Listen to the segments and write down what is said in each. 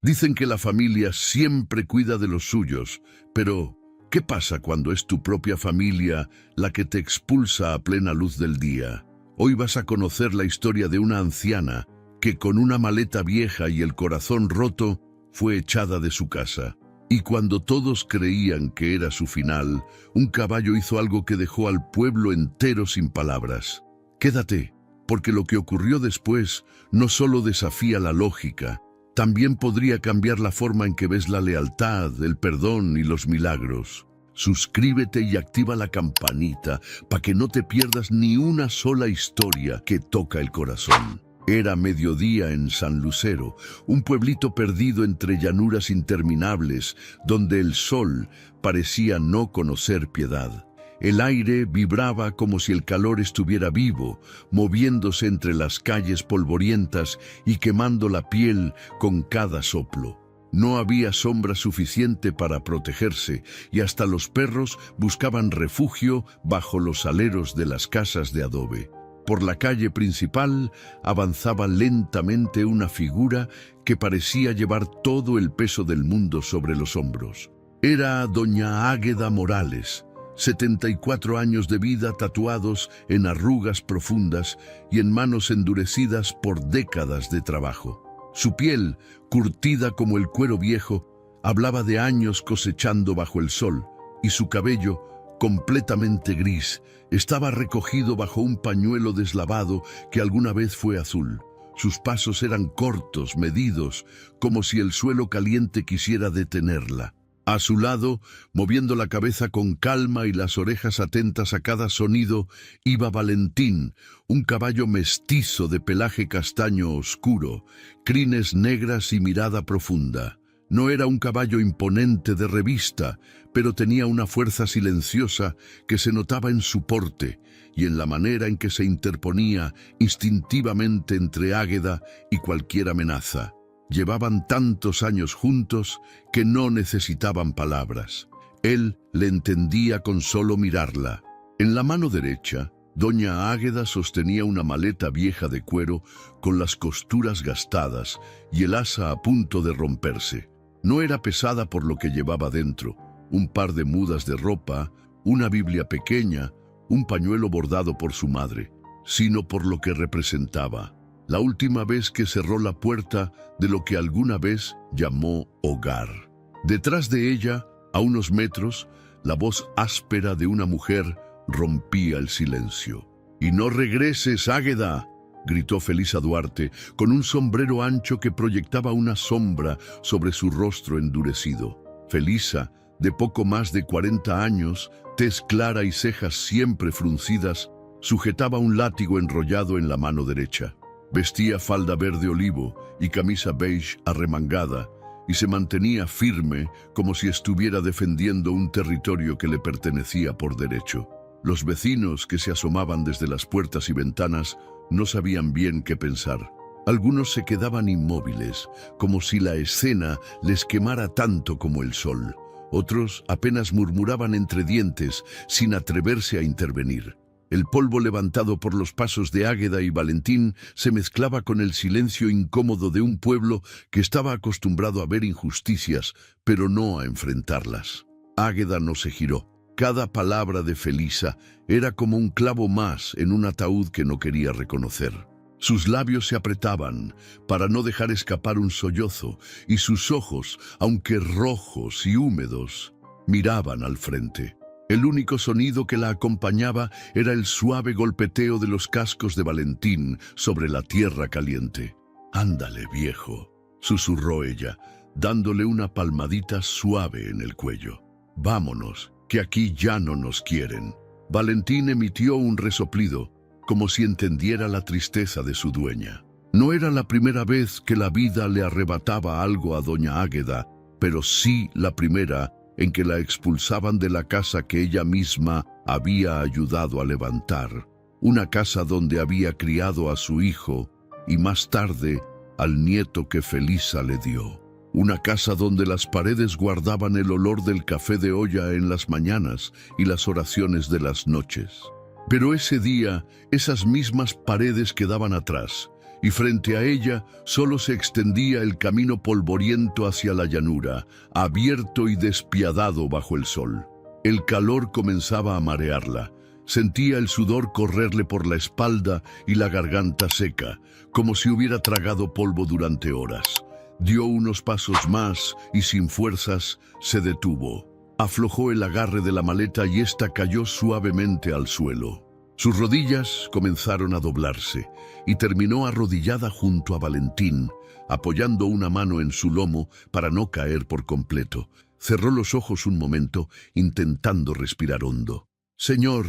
Dicen que la familia siempre cuida de los suyos, pero ¿qué pasa cuando es tu propia familia la que te expulsa a plena luz del día? Hoy vas a conocer la historia de una anciana que con una maleta vieja y el corazón roto fue echada de su casa. Y cuando todos creían que era su final, un caballo hizo algo que dejó al pueblo entero sin palabras. Quédate, porque lo que ocurrió después no solo desafía la lógica, también podría cambiar la forma en que ves la lealtad, el perdón y los milagros. Suscríbete y activa la campanita para que no te pierdas ni una sola historia que toca el corazón. Era mediodía en San Lucero, un pueblito perdido entre llanuras interminables, donde el sol parecía no conocer piedad. El aire vibraba como si el calor estuviera vivo, moviéndose entre las calles polvorientas y quemando la piel con cada soplo. No había sombra suficiente para protegerse y hasta los perros buscaban refugio bajo los aleros de las casas de adobe. Por la calle principal avanzaba lentamente una figura que parecía llevar todo el peso del mundo sobre los hombros. Era doña Águeda Morales, 74 años de vida tatuados en arrugas profundas y en manos endurecidas por décadas de trabajo. Su piel, curtida como el cuero viejo, hablaba de años cosechando bajo el sol, y su cabello, completamente gris, estaba recogido bajo un pañuelo deslavado que alguna vez fue azul. Sus pasos eran cortos, medidos, como si el suelo caliente quisiera detenerla. A su lado, moviendo la cabeza con calma y las orejas atentas a cada sonido, iba Valentín, un caballo mestizo de pelaje castaño oscuro, crines negras y mirada profunda. No era un caballo imponente de revista, pero tenía una fuerza silenciosa que se notaba en su porte y en la manera en que se interponía instintivamente entre Águeda y cualquier amenaza. Llevaban tantos años juntos que no necesitaban palabras. Él le entendía con solo mirarla. En la mano derecha, doña Águeda sostenía una maleta vieja de cuero con las costuras gastadas y el asa a punto de romperse. No era pesada por lo que llevaba dentro: un par de mudas de ropa, una Biblia pequeña, un pañuelo bordado por su madre, sino por lo que representaba. La última vez que cerró la puerta de lo que alguna vez llamó hogar. Detrás de ella, a unos metros, la voz áspera de una mujer rompía el silencio. «¡Y no regreses, Águeda!», gritó Felisa Duarte, con un sombrero ancho que proyectaba una sombra sobre su rostro endurecido. Felisa, de poco más de 40 años, tez clara y cejas siempre fruncidas, sujetaba un látigo enrollado en la mano derecha. Vestía falda verde olivo y camisa beige arremangada, y se mantenía firme como si estuviera defendiendo un territorio que le pertenecía por derecho. Los vecinos que se asomaban desde las puertas y ventanas no sabían bien qué pensar. Algunos se quedaban inmóviles, como si la escena les quemara tanto como el sol. Otros apenas murmuraban entre dientes, sin atreverse a intervenir. El polvo levantado por los pasos de Águeda y Valentín se mezclaba con el silencio incómodo de un pueblo que estaba acostumbrado a ver injusticias, pero no a enfrentarlas. Águeda no se giró. Cada palabra de Felisa era como un clavo más en un ataúd que no quería reconocer. Sus labios se apretaban para no dejar escapar un sollozo, y sus ojos, aunque rojos y húmedos, miraban al frente. El único sonido que la acompañaba era el suave golpeteo de los cascos de Valentín sobre la tierra caliente. «Ándale, viejo», susurró ella, dándole una palmadita suave en el cuello. «Vámonos, que aquí ya no nos quieren». Valentín emitió un resoplido, como si entendiera la tristeza de su dueña. No era la primera vez que la vida le arrebataba algo a doña Águeda, pero sí la primera en que la expulsaban de la casa que ella misma había ayudado a levantar, una casa donde había criado a su hijo y más tarde al nieto que Felisa le dio, una casa donde las paredes guardaban el olor del café de olla en las mañanas y las oraciones de las noches. Pero ese día, esas mismas paredes quedaban atrás, y frente a ella solo se extendía el camino polvoriento hacia la llanura, abierto y despiadado bajo el sol. El calor comenzaba a marearla. Sentía el sudor correrle por la espalda y la garganta seca, como si hubiera tragado polvo durante horas. Dio unos pasos más y sin fuerzas se detuvo. Aflojó el agarre de la maleta y ésta cayó suavemente al suelo. Sus rodillas comenzaron a doblarse y terminó arrodillada junto a Valentín, apoyando una mano en su lomo para no caer por completo. Cerró los ojos un momento, intentando respirar hondo. «Señor»,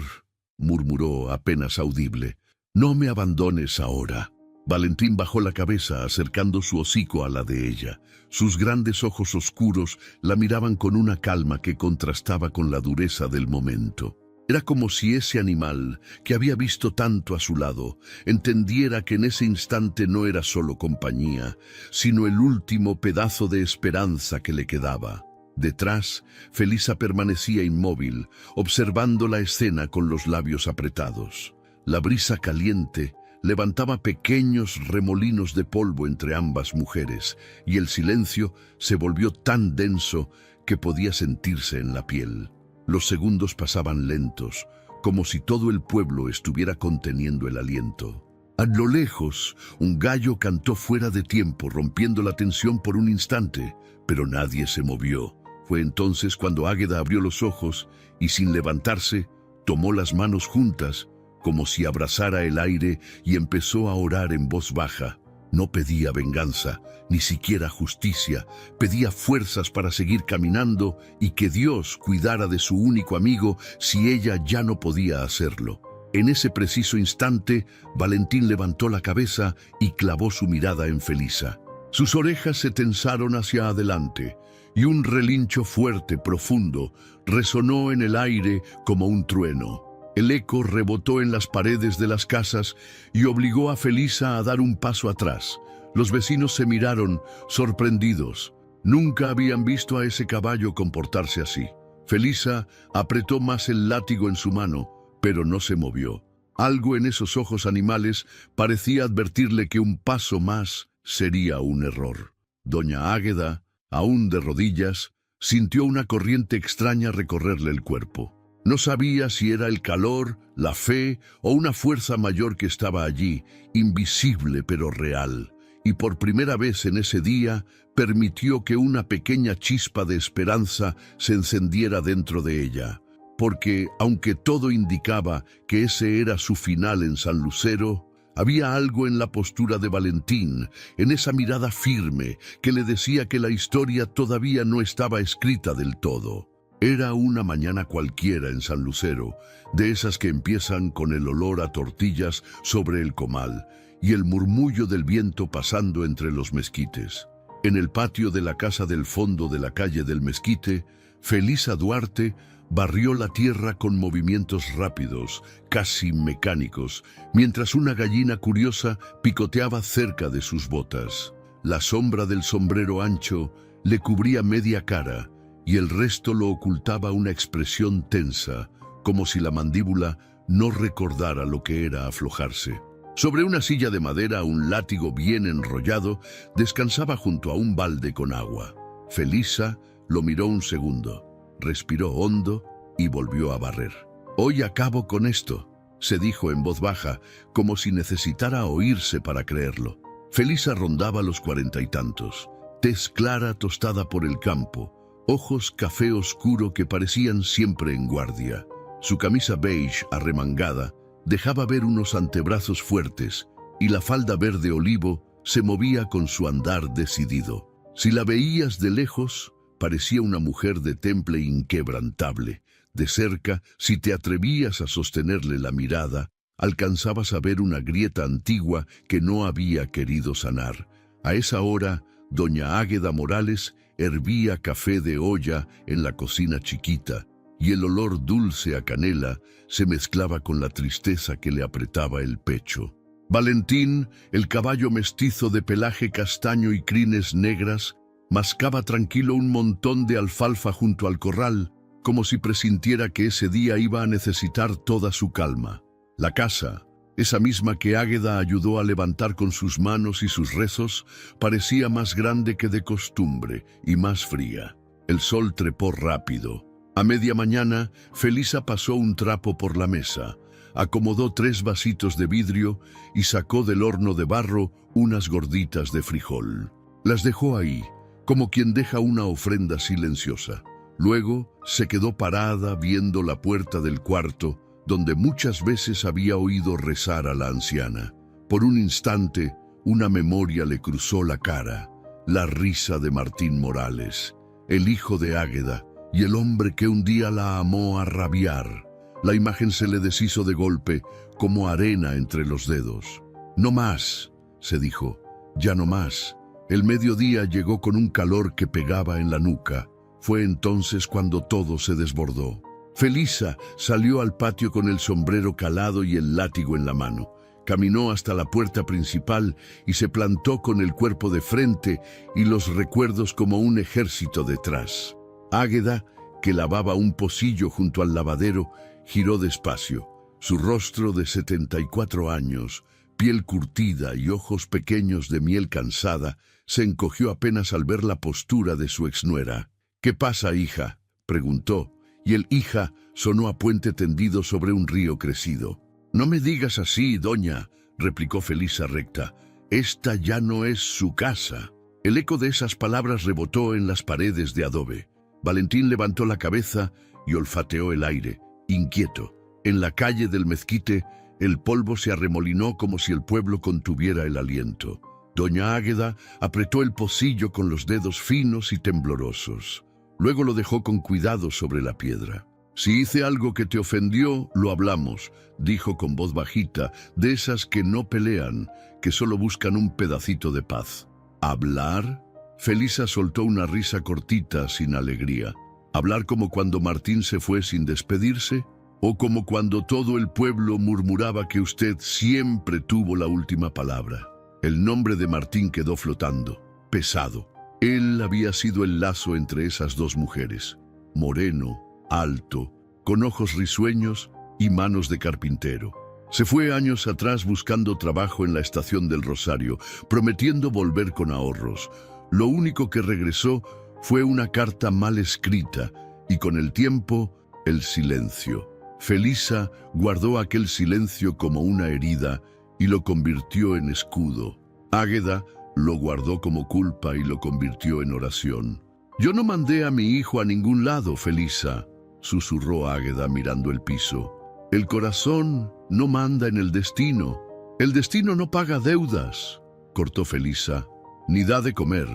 murmuró apenas audible, «no me abandones ahora». Valentín bajó la cabeza, acercando su hocico a la de ella. Sus grandes ojos oscuros la miraban con una calma que contrastaba con la dureza del momento. Era como si ese animal, que había visto tanto a su lado, entendiera que en ese instante no era solo compañía, sino el último pedazo de esperanza que le quedaba. Detrás, Felisa permanecía inmóvil, observando la escena con los labios apretados. La brisa caliente levantaba pequeños remolinos de polvo entre ambas mujeres, y el silencio se volvió tan denso que podía sentirse en la piel. Los segundos pasaban lentos, como si todo el pueblo estuviera conteniendo el aliento. A lo lejos, un gallo cantó fuera de tiempo, rompiendo la tensión por un instante, pero nadie se movió. Fue entonces cuando Águeda abrió los ojos y, sin levantarse, tomó las manos juntas, como si abrazara el aire, y empezó a orar en voz baja. No pedía venganza, ni siquiera justicia, pedía fuerzas para seguir caminando y que Dios cuidara de su único amigo si ella ya no podía hacerlo. En ese preciso instante, Valentín levantó la cabeza y clavó su mirada en Felisa. Sus orejas se tensaron hacia adelante, y un relincho fuerte, profundo, resonó en el aire como un trueno. El eco rebotó en las paredes de las casas y obligó a Felisa a dar un paso atrás. Los vecinos se miraron, sorprendidos. Nunca habían visto a ese caballo comportarse así. Felisa apretó más el látigo en su mano, pero no se movió. Algo en esos ojos animales parecía advertirle que un paso más sería un error. Doña Águeda, aún de rodillas, sintió una corriente extraña recorrerle el cuerpo. No sabía si era el calor, la fe o una fuerza mayor que estaba allí, invisible pero real, y por primera vez en ese día permitió que una pequeña chispa de esperanza se encendiera dentro de ella, porque, aunque todo indicaba que ese era su final en San Lucero, había algo en la postura de Valentín, en esa mirada firme que le decía que la historia todavía no estaba escrita del todo. Era una mañana cualquiera en San Lucero, de esas que empiezan con el olor a tortillas sobre el comal y el murmullo del viento pasando entre los mezquites. En el patio de la casa del fondo de la calle del Mezquite, Felisa Duarte barrió la tierra con movimientos rápidos, casi mecánicos, mientras una gallina curiosa picoteaba cerca de sus botas. La sombra del sombrero ancho le cubría media cara, y el resto lo ocultaba una expresión tensa, como si la mandíbula no recordara lo que era aflojarse. Sobre una silla de madera, un látigo bien enrollado descansaba junto a un balde con agua. Felisa lo miró un segundo, respiró hondo y volvió a barrer. «Hoy acabo con esto», se dijo en voz baja, como si necesitara oírse para creerlo. Felisa rondaba los 40 y tantos, tez clara tostada por el campo, ojos café oscuro que parecían siempre en guardia. Su camisa beige arremangada dejaba ver unos antebrazos fuertes y la falda verde olivo se movía con su andar decidido. Si la veías de lejos, parecía una mujer de temple inquebrantable. De cerca, si te atrevías a sostenerle la mirada, alcanzabas a ver una grieta antigua que no había querido sanar. A esa hora, doña Águeda Morales hervía café de olla en la cocina chiquita, y el olor dulce a canela se mezclaba con la tristeza que le apretaba el pecho. Valentín, el caballo mestizo de pelaje castaño y crines negras, mascaba tranquilo un montón de alfalfa junto al corral, como si presintiera que ese día iba a necesitar toda su calma. La casa, Esa misma que Águeda ayudó a levantar con sus manos y sus rezos, parecía más grande que de costumbre y más fría. El sol trepó rápido. A media mañana, Felisa pasó un trapo por la mesa, acomodó 3 vasitos de vidrio y sacó del horno de barro unas gorditas de frijol. Las dejó ahí, como quien deja una ofrenda silenciosa. Luego se quedó parada viendo la puerta del cuarto, donde muchas veces había oído rezar a la anciana. Por un instante, una memoria le cruzó la cara, la risa de Martín Morales, el hijo de Águeda, y el hombre que un día la amó a rabiar. La imagen se le deshizo de golpe, como arena entre los dedos. «No más», se dijo, «ya no más». El mediodía llegó con un calor que pegaba en la nuca. Fue entonces cuando todo se desbordó. Felisa salió al patio con el sombrero calado y el látigo en la mano. Caminó hasta la puerta principal y se plantó con el cuerpo de frente y los recuerdos como un ejército detrás. Águeda, que lavaba un pocillo junto al lavadero, giró despacio. Su rostro de 74 años, piel curtida y ojos pequeños de miel cansada, se encogió apenas al ver la postura de su exnuera. «¿Qué pasa, hija?», preguntó, y el hija sonó a puente tendido sobre un río crecido. «No me digas así, doña», replicó Felisa recta. «Esta ya no es su casa». El eco de esas palabras rebotó en las paredes de adobe. Valentín levantó la cabeza y olfateó el aire, inquieto. En la calle del mezquite, el polvo se arremolinó como si el pueblo contuviera el aliento. Doña Águeda apretó el pocillo con los dedos finos y temblorosos. Luego lo dejó con cuidado sobre la piedra. «Si hice algo que te ofendió, lo hablamos», dijo con voz bajita, de esas que no pelean, que solo buscan un pedacito de paz. «¿Hablar?». Felisa soltó una risa cortita, sin alegría. «¿Hablar como cuando Martín se fue sin despedirse? ¿O como cuando todo el pueblo murmuraba que usted siempre tuvo la última palabra?». El nombre de Martín quedó flotando, pesado. Él había sido el lazo entre esas dos mujeres. Moreno, alto, con ojos risueños y manos de carpintero. Se fue años atrás buscando trabajo en la estación del Rosario, prometiendo volver con ahorros. Lo único que regresó fue una carta mal escrita y con el tiempo, el silencio. Felisa guardó aquel silencio como una herida y lo convirtió en escudo. Águeda lo guardó como culpa y lo convirtió en oración. «Yo no mandé a mi hijo a ningún lado, Felisa», susurró Águeda mirando el piso. «El corazón no manda en el destino. El destino no paga deudas», cortó Felisa, «ni da de comer».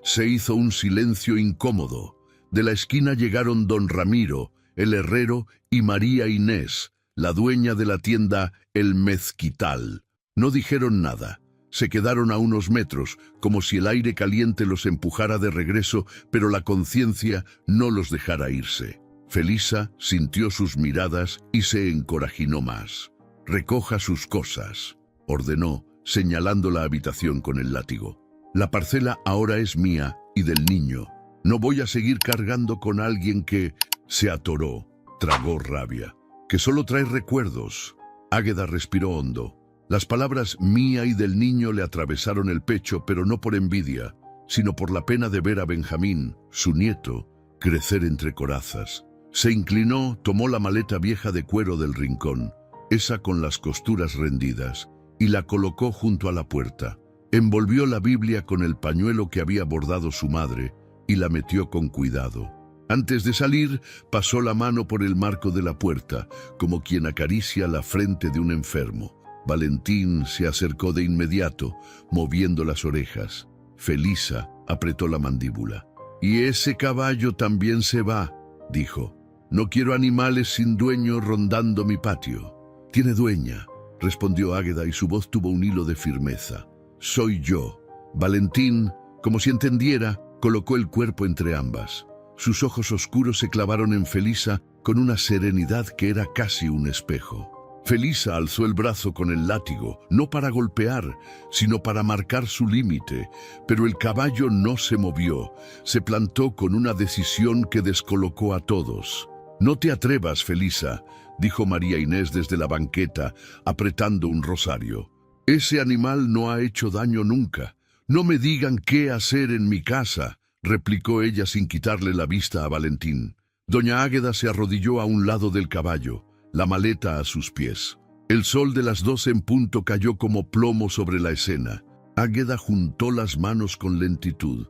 Se hizo un silencio incómodo. De la esquina llegaron don Ramiro, el herrero, y María Inés, la dueña de la tienda El Mezquital. No dijeron nada. Se quedaron a unos metros, como si el aire caliente los empujara de regreso, pero la conciencia no los dejara irse. Felisa sintió sus miradas y se encorajinó más. «Recoja sus cosas», ordenó, señalando la habitación con el látigo. «La parcela ahora es mía y del niño. No voy a seguir cargando con alguien que…». Se atoró, tragó rabia. «Que solo trae recuerdos». Águeda respiró hondo. Las palabras «mía» y «del niño» le atravesaron el pecho, pero no por envidia, sino por la pena de ver a Benjamín, su nieto, crecer entre corazas. Se inclinó, tomó la maleta vieja de cuero del rincón, esa con las costuras rendidas, y la colocó junto a la puerta. Envolvió la Biblia con el pañuelo que había bordado su madre y la metió con cuidado. Antes de salir, pasó la mano por el marco de la puerta, como quien acaricia la frente de un enfermo. Valentín se acercó de inmediato, moviendo las orejas. Felisa apretó la mandíbula. «Y ese caballo también se va», dijo. «No quiero animales sin dueño rondando mi patio». «Tiene dueña», respondió Águeda y su voz tuvo un hilo de firmeza. «Soy yo». Valentín, como si entendiera, colocó el cuerpo entre ambas. Sus ojos oscuros se clavaron en Felisa con una serenidad que era casi un espejo. Felisa alzó el brazo con el látigo, no para golpear, sino para marcar su límite, pero el caballo no se movió, se plantó con una decisión que descolocó a todos. No te atrevas, Felisa, dijo María Inés desde la banqueta, apretando un rosario. Ese animal no ha hecho daño nunca. No me digan qué hacer en mi casa, replicó ella sin quitarle la vista a Valentín. Doña Águeda se arrodilló a un lado del caballo, la maleta a sus pies. El sol de las 12 en punto cayó como plomo sobre la escena. Águeda juntó las manos con lentitud,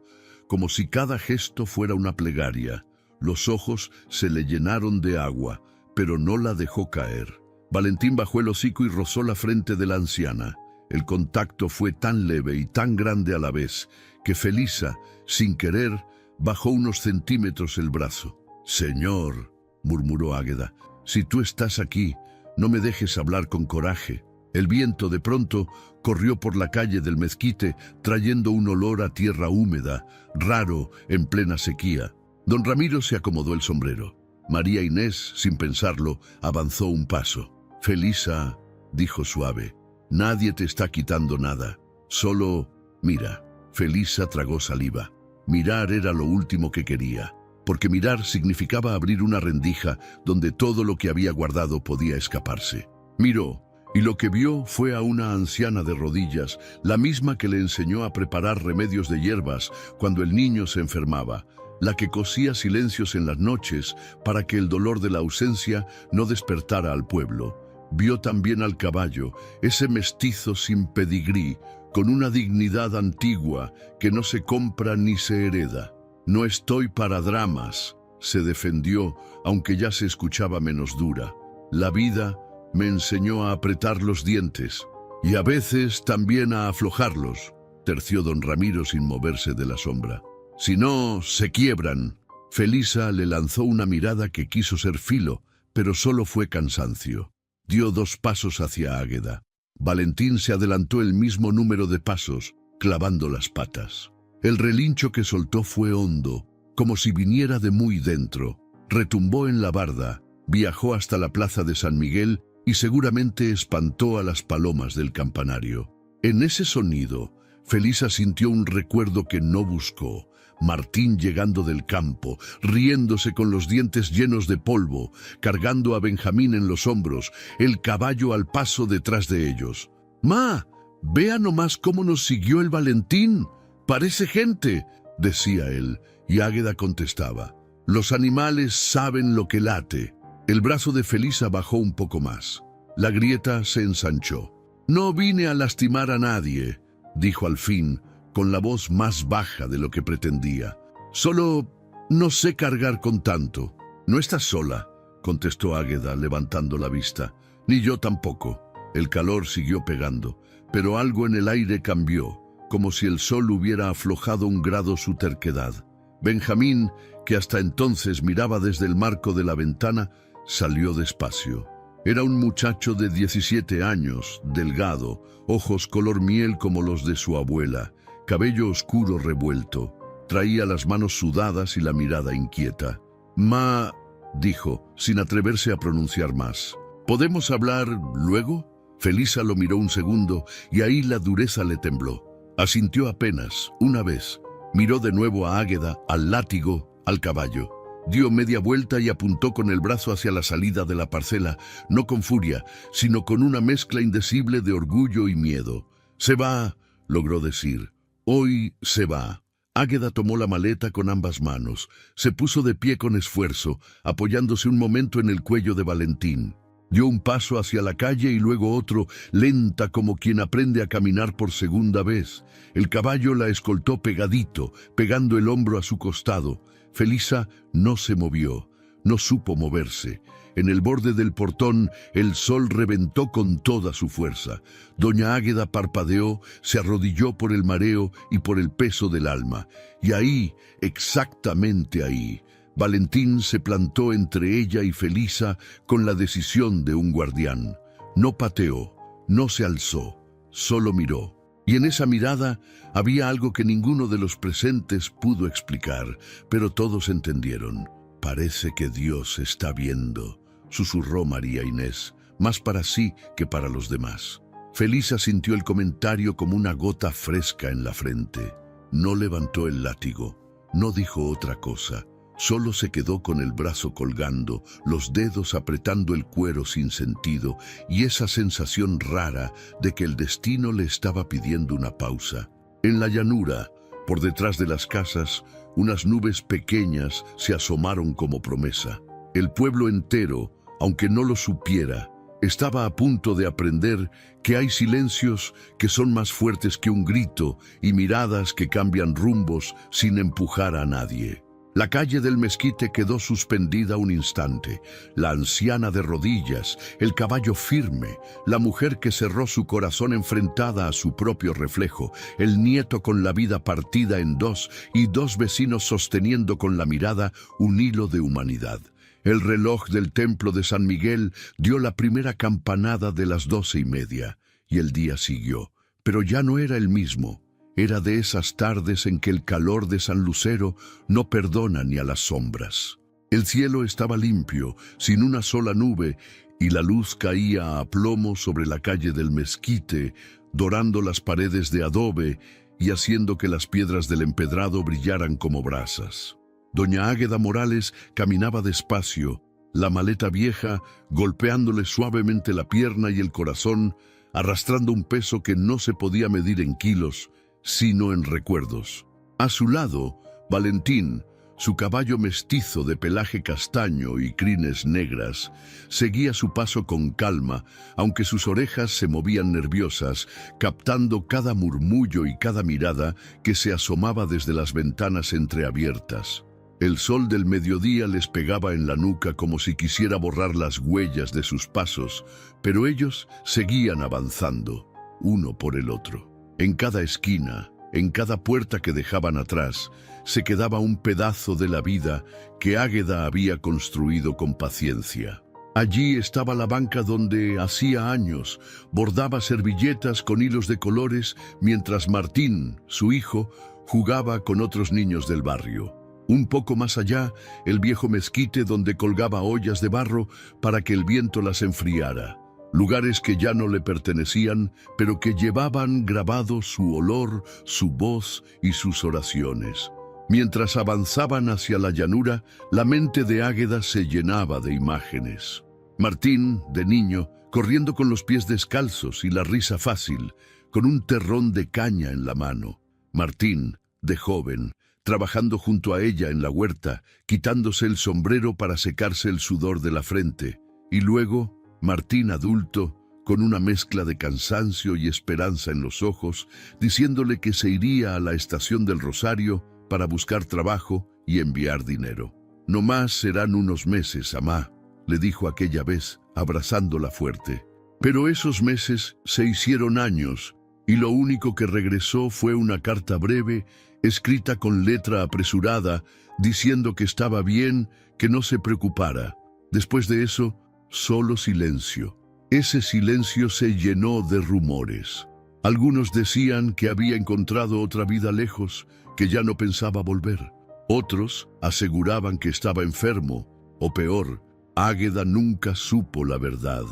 como si cada gesto fuera una plegaria. Los ojos se le llenaron de agua, pero no la dejó caer. Valentín bajó el hocico y rozó la frente de la anciana. El contacto fue tan leve y tan grande a la vez, que Felisa, sin querer, bajó unos centímetros el brazo. «Señor», murmuró Águeda, «si tú estás aquí, no me dejes hablar con coraje». El viento de pronto corrió por la calle del mezquite, trayendo un olor a tierra húmeda, raro en plena sequía. Don Ramiro se acomodó el sombrero. María Inés, sin pensarlo, avanzó un paso. «Felisa», dijo suave, «nadie te está quitando nada. Solo mira». Felisa tragó saliva. Mirar era lo último que quería, porque mirar significaba abrir una rendija donde todo lo que había guardado podía escaparse. Miró, y lo que vio fue a una anciana de rodillas, la misma que le enseñó a preparar remedios de hierbas cuando el niño se enfermaba, la que cosía silencios en las noches para que el dolor de la ausencia no despertara al pueblo. Vio también al caballo, ese mestizo sin pedigrí, con una dignidad antigua que no se compra ni se hereda. «No estoy para dramas», se defendió, aunque ya se escuchaba menos dura. «La vida me enseñó a apretar los dientes, y a veces también a aflojarlos», terció don Ramiro sin moverse de la sombra. «Si no, se quiebran». Felisa le lanzó una mirada que quiso ser filo, pero solo fue cansancio. Dio 2 pasos hacia Águeda. Valentín se adelantó el mismo número de pasos, clavando las patas. El relincho que soltó fue hondo, como si viniera de muy dentro. Retumbó en la barda, viajó hasta la plaza de San Miguel y seguramente espantó a las palomas del campanario. En ese sonido, Felisa sintió un recuerdo que no buscó. Martín llegando del campo, riéndose con los dientes llenos de polvo, cargando a Benjamín en los hombros, el caballo al paso detrás de ellos. «Ma, vea nomás cómo nos siguió el Valentín. Parece gente», decía él, y Águeda contestaba. «Los animales saben lo que late». El brazo de Felisa bajó un poco más. La grieta se ensanchó. «No vine a lastimar a nadie», dijo al fin, con la voz más baja de lo que pretendía. «Solo no sé cargar con tanto». «No estás sola», contestó Águeda, levantando la vista. «Ni yo tampoco». El calor siguió pegando, pero algo en el aire cambió, como si el sol hubiera aflojado 1 grado su terquedad. Benjamín, que hasta entonces miraba desde el marco de la ventana, salió despacio. Era un muchacho de 17 años, delgado, ojos color miel como los de su abuela, cabello oscuro revuelto. Traía las manos sudadas y la mirada inquieta. «Ma», dijo, sin atreverse a pronunciar más. «¿Podemos hablar luego?» Felisa lo miró un segundo y ahí la dureza le tembló. Asintió apenas, una vez. Miró de nuevo a Águeda, al látigo, al caballo. Dio media vuelta y apuntó con el brazo hacia la salida de la parcela, no con furia, sino con una mezcla indecible de orgullo y miedo. «Se va», logró decir. «Hoy se va». Águeda tomó la maleta con ambas manos. Se puso de pie con esfuerzo, apoyándose un momento en el cuello de Valentín. Dio un paso hacia la calle y luego otro, lenta como quien aprende a caminar por segunda vez. El caballo la escoltó pegadito, pegando el hombro a su costado. Felisa no se movió, no supo moverse. En el borde del portón, el sol reventó con toda su fuerza. Doña Águeda parpadeó, se arrodilló por el mareo y por el peso del alma. Y ahí, exactamente ahí, Valentín se plantó entre ella y Felisa con la decisión de un guardián. No pateó, no se alzó, solo miró. Y en esa mirada había algo que ninguno de los presentes pudo explicar, pero todos entendieron. «Parece que Dios está viendo», susurró María Inés, más para sí que para los demás. Felisa sintió el comentario como una gota fresca en la frente. No levantó el látigo, no dijo otra cosa. Solo se quedó con el brazo colgando, los dedos apretando el cuero sin sentido y esa sensación rara de que el destino le estaba pidiendo una pausa. En la llanura, por detrás de las casas, unas nubes pequeñas se asomaron como promesa. El pueblo entero, aunque no lo supiera, estaba a punto de aprender que hay silencios que son más fuertes que un grito y miradas que cambian rumbos sin empujar a nadie. La calle del mezquite quedó suspendida un instante. La anciana de rodillas, el caballo firme, la mujer que cerró su corazón enfrentada a su propio reflejo, el nieto con la vida partida en dos y dos vecinos sosteniendo con la mirada un hilo de humanidad. El reloj del templo de San Miguel dio la primera campanada de las 12:30 y el día siguió, pero ya no era el mismo. Era de esas tardes en que el calor de San Lucero no perdona ni a las sombras. El cielo estaba limpio, sin una sola nube, y la luz caía a plomo sobre la calle del mezquite, dorando las paredes de adobe y haciendo que las piedras del empedrado brillaran como brasas. Doña Águeda Morales caminaba despacio, la maleta vieja golpeándole suavemente la pierna y el corazón, arrastrando un peso que no se podía medir en kilos, sino en recuerdos. A su lado, Valentín, su caballo mestizo de pelaje castaño y crines negras, seguía su paso con calma, aunque sus orejas se movían nerviosas, captando cada murmullo y cada mirada que se asomaba desde las ventanas entreabiertas. El sol del mediodía les pegaba en la nuca como si quisiera borrar las huellas de sus pasos, pero ellos seguían avanzando, uno por el otro. En cada esquina, en cada puerta que dejaban atrás, se quedaba un pedazo de la vida que Águeda había construido con paciencia. Allí estaba la banca donde, hacía años, bordaba servilletas con hilos de colores mientras Martín, su hijo, jugaba con otros niños del barrio. Un poco más allá, el viejo mezquite donde colgaba ollas de barro para que el viento las enfriara. Lugares que ya no le pertenecían, pero que llevaban grabado su olor, su voz y sus oraciones. Mientras avanzaban hacia la llanura, la mente de Águeda se llenaba de imágenes. Martín, de niño, corriendo con los pies descalzos y la risa fácil, con un terrón de caña en la mano. Martín, de joven, trabajando junto a ella en la huerta, quitándose el sombrero para secarse el sudor de la frente. Y luego, Martín adulto, con una mezcla de cansancio y esperanza en los ojos, diciéndole que se iría a la estación del Rosario para buscar trabajo y enviar dinero. «No más serán unos meses, amá», le dijo aquella vez, abrazándola fuerte. Pero esos meses se hicieron años, y lo único que regresó fue una carta breve, escrita con letra apresurada, diciendo que estaba bien, que no se preocupara. Después de eso, solo silencio. Ese silencio se llenó de rumores. Algunos decían que había encontrado otra vida lejos, que ya no pensaba volver. Otros aseguraban que estaba enfermo, o peor, Águeda nunca supo la verdad.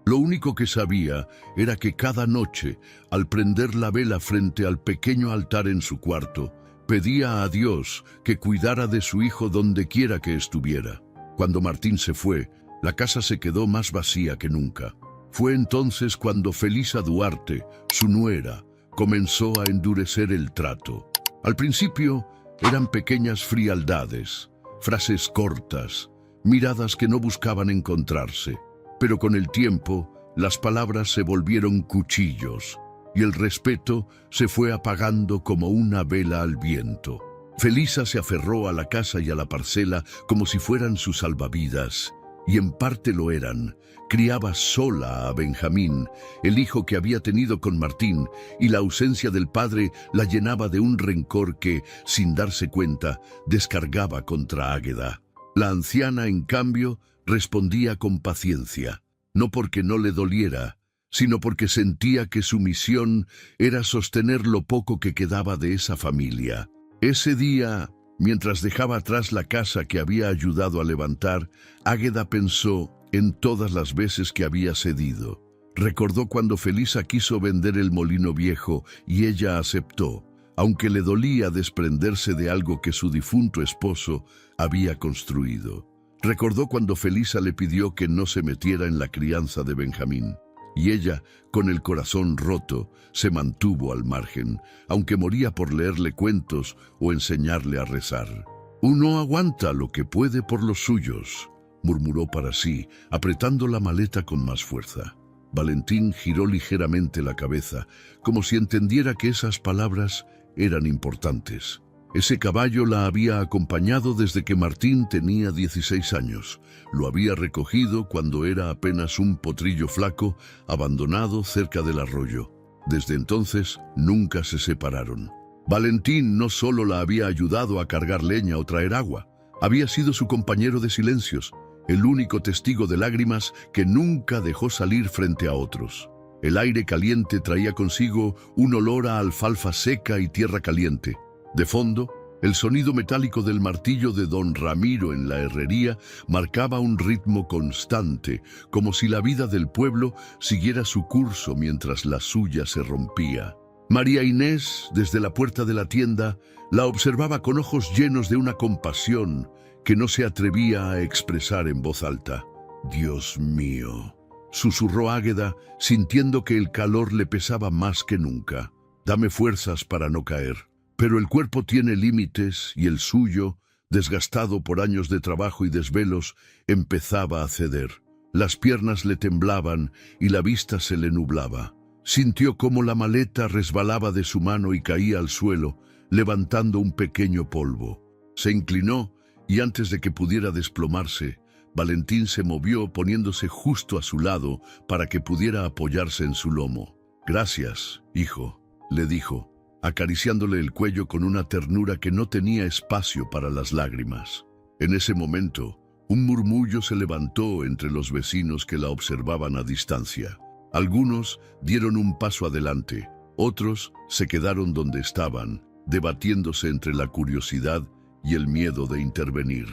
Lo único que sabía era que cada noche, al prender la vela frente al pequeño altar en su cuarto, pedía a Dios que cuidara de su hijo donde quiera que estuviera. Cuando Martín se fue, la casa se quedó más vacía que nunca. Fue entonces cuando Felisa Duarte, su nuera, comenzó a endurecer el trato. Al principio eran pequeñas frialdades, frases cortas, miradas que no buscaban encontrarse. Pero con el tiempo, las palabras se volvieron cuchillos y el respeto se fue apagando como una vela al viento. Felisa se aferró a la casa y a la parcela como si fueran sus salvavidas, y en parte lo eran. Criaba sola a Benjamín, el hijo que había tenido con Martín, y la ausencia del padre la llenaba de un rencor que, sin darse cuenta, descargaba contra Águeda. La anciana, en cambio, respondía con paciencia, no porque no le doliera, sino porque sentía que su misión era sostener lo poco que quedaba de esa familia. Ese día, mientras dejaba atrás la casa que había ayudado a levantar, Águeda pensó en todas las veces que había cedido. Recordó cuando Felisa quiso vender el molino viejo y ella aceptó. aunque le dolía desprenderse de algo que su difunto esposo había construido. Recordó cuando Felisa le pidió que no se metiera en la crianza de Benjamín, y ella, con el corazón roto, se mantuvo al margen, aunque moría por leerle cuentos o enseñarle a rezar. «Uno aguanta lo que puede por los suyos», murmuró para sí, apretando la maleta con más fuerza. Valentín giró ligeramente la cabeza, como si entendiera que esas palabras eran importantes. Ese caballo la había acompañado desde que Martín tenía 16 años. Lo había recogido cuando era apenas un potrillo flaco, abandonado cerca del arroyo. Desde entonces, nunca se separaron. Valentín no solo la había ayudado a cargar leña o traer agua, había sido su compañero de silencios, el único testigo de lágrimas que nunca dejó salir frente a otros. El aire caliente traía consigo un olor a alfalfa seca y tierra caliente. De fondo, el sonido metálico del martillo de don Ramiro en la herrería marcaba un ritmo constante, como si la vida del pueblo siguiera su curso mientras la suya se rompía. María Inés, desde la puerta de la tienda, la observaba con ojos llenos de una compasión que no se atrevía a expresar en voz alta. «Dios mío», susurró Águeda, sintiendo que el calor le pesaba más que nunca. «Dame fuerzas para no caer». Pero el cuerpo tiene límites y el suyo, desgastado por años de trabajo y desvelos, empezaba a ceder. Las piernas le temblaban y la vista se le nublaba. Sintió cómo la maleta resbalaba de su mano y caía al suelo, levantando un pequeño polvo. Se inclinó y antes de que pudiera desplomarse, Valentín se movió poniéndose justo a su lado para que pudiera apoyarse en su lomo. «Gracias, hijo», le dijo, acariciándole el cuello con una ternura que no tenía espacio para las lágrimas. En ese momento, un murmullo se levantó entre los vecinos que la observaban a distancia. Algunos dieron un paso adelante, otros se quedaron donde estaban, debatiéndose entre la curiosidad y el miedo de intervenir.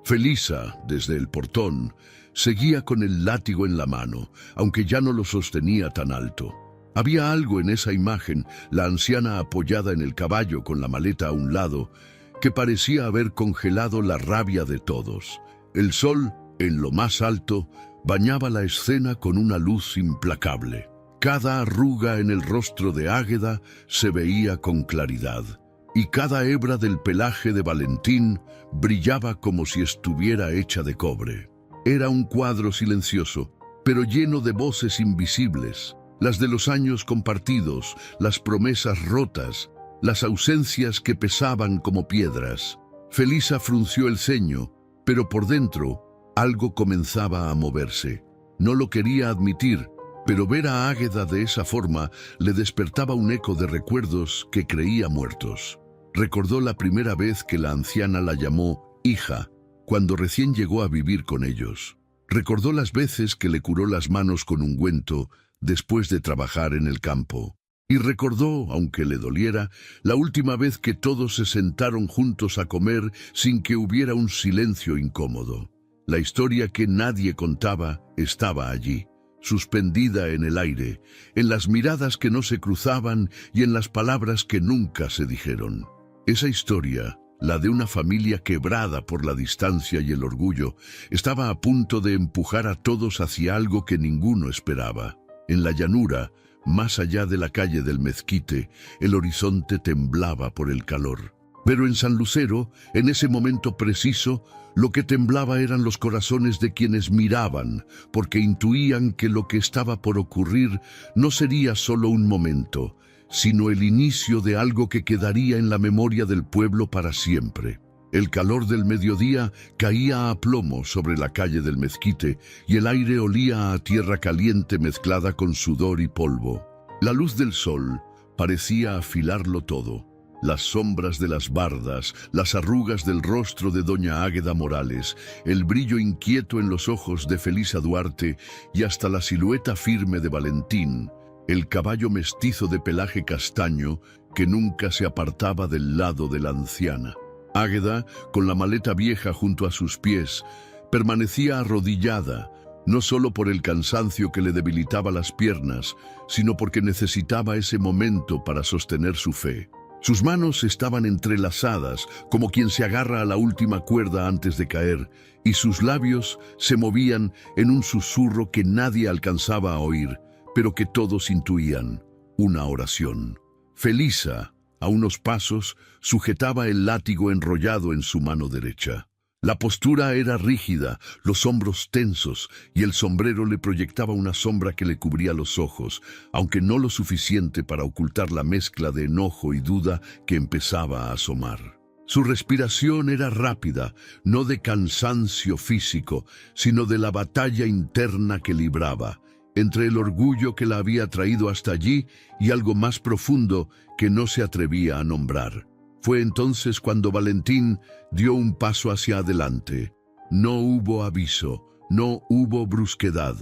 Felisa, desde el portón, seguía con el látigo en la mano, aunque ya no lo sostenía tan alto. Había algo en esa imagen, la anciana apoyada en el caballo con la maleta a un lado, que parecía haber congelado la rabia de todos. El sol, en lo más alto, bañaba la escena con una luz implacable. Cada arruga en el rostro de Águeda se veía con claridad, y cada hebra del pelaje de Valentín brillaba como si estuviera hecha de cobre. Era un cuadro silencioso, pero lleno de voces invisibles, las de los años compartidos, las promesas rotas, las ausencias que pesaban como piedras. Felisa frunció el ceño, pero por dentro algo comenzaba a moverse. No lo quería admitir, pero ver a Águeda de esa forma le despertaba un eco de recuerdos que creía muertos. Recordó la primera vez que la anciana la llamó hija, cuando recién llegó a vivir con ellos. Recordó las veces que le curó las manos con ungüento después de trabajar en el campo. Y recordó, aunque le doliera, la última vez que todos se sentaron juntos a comer sin que hubiera un silencio incómodo. La historia que nadie contaba estaba allí, suspendida en el aire, en las miradas que no se cruzaban y en las palabras que nunca se dijeron. Esa historia, la de una familia quebrada por la distancia y el orgullo, estaba a punto de empujar a todos hacia algo que ninguno esperaba. En la llanura, más allá de la calle del Mezquite, el horizonte temblaba por el calor. Pero en San Lucero, en ese momento preciso, lo que temblaba eran los corazones de quienes miraban, porque intuían que lo que estaba por ocurrir no sería solo un momento, sino el inicio de algo que quedaría en la memoria del pueblo para siempre. El calor del mediodía caía a plomo sobre la calle del Mezquite y el aire olía a tierra caliente mezclada con sudor y polvo. La luz del sol parecía afilarlo todo. Las sombras de las bardas, las arrugas del rostro de doña Águeda Morales, el brillo inquieto en los ojos de Felisa Duarte y hasta la silueta firme de Valentín, el caballo mestizo de pelaje castaño que nunca se apartaba del lado de la anciana. Águeda, con la maleta vieja junto a sus pies, permanecía arrodillada, no solo por el cansancio que le debilitaba las piernas, sino porque necesitaba ese momento para sostener su fe. Sus manos estaban entrelazadas, como quien se agarra a la última cuerda antes de caer, y sus labios se movían en un susurro que nadie alcanzaba a oír, pero que todos intuían: una oración. Felisa, a unos pasos, sujetaba el látigo enrollado en su mano derecha. La postura era rígida, los hombros tensos, y el sombrero le proyectaba una sombra que le cubría los ojos, aunque no lo suficiente para ocultar la mezcla de enojo y duda que empezaba a asomar. Su respiración era rápida, no de cansancio físico, sino de la batalla interna que libraba, entre el orgullo que la había traído hasta allí y algo más profundo que no se atrevía a nombrar. Fue entonces cuando Valentín dio un paso hacia adelante. No hubo aviso, no hubo brusquedad,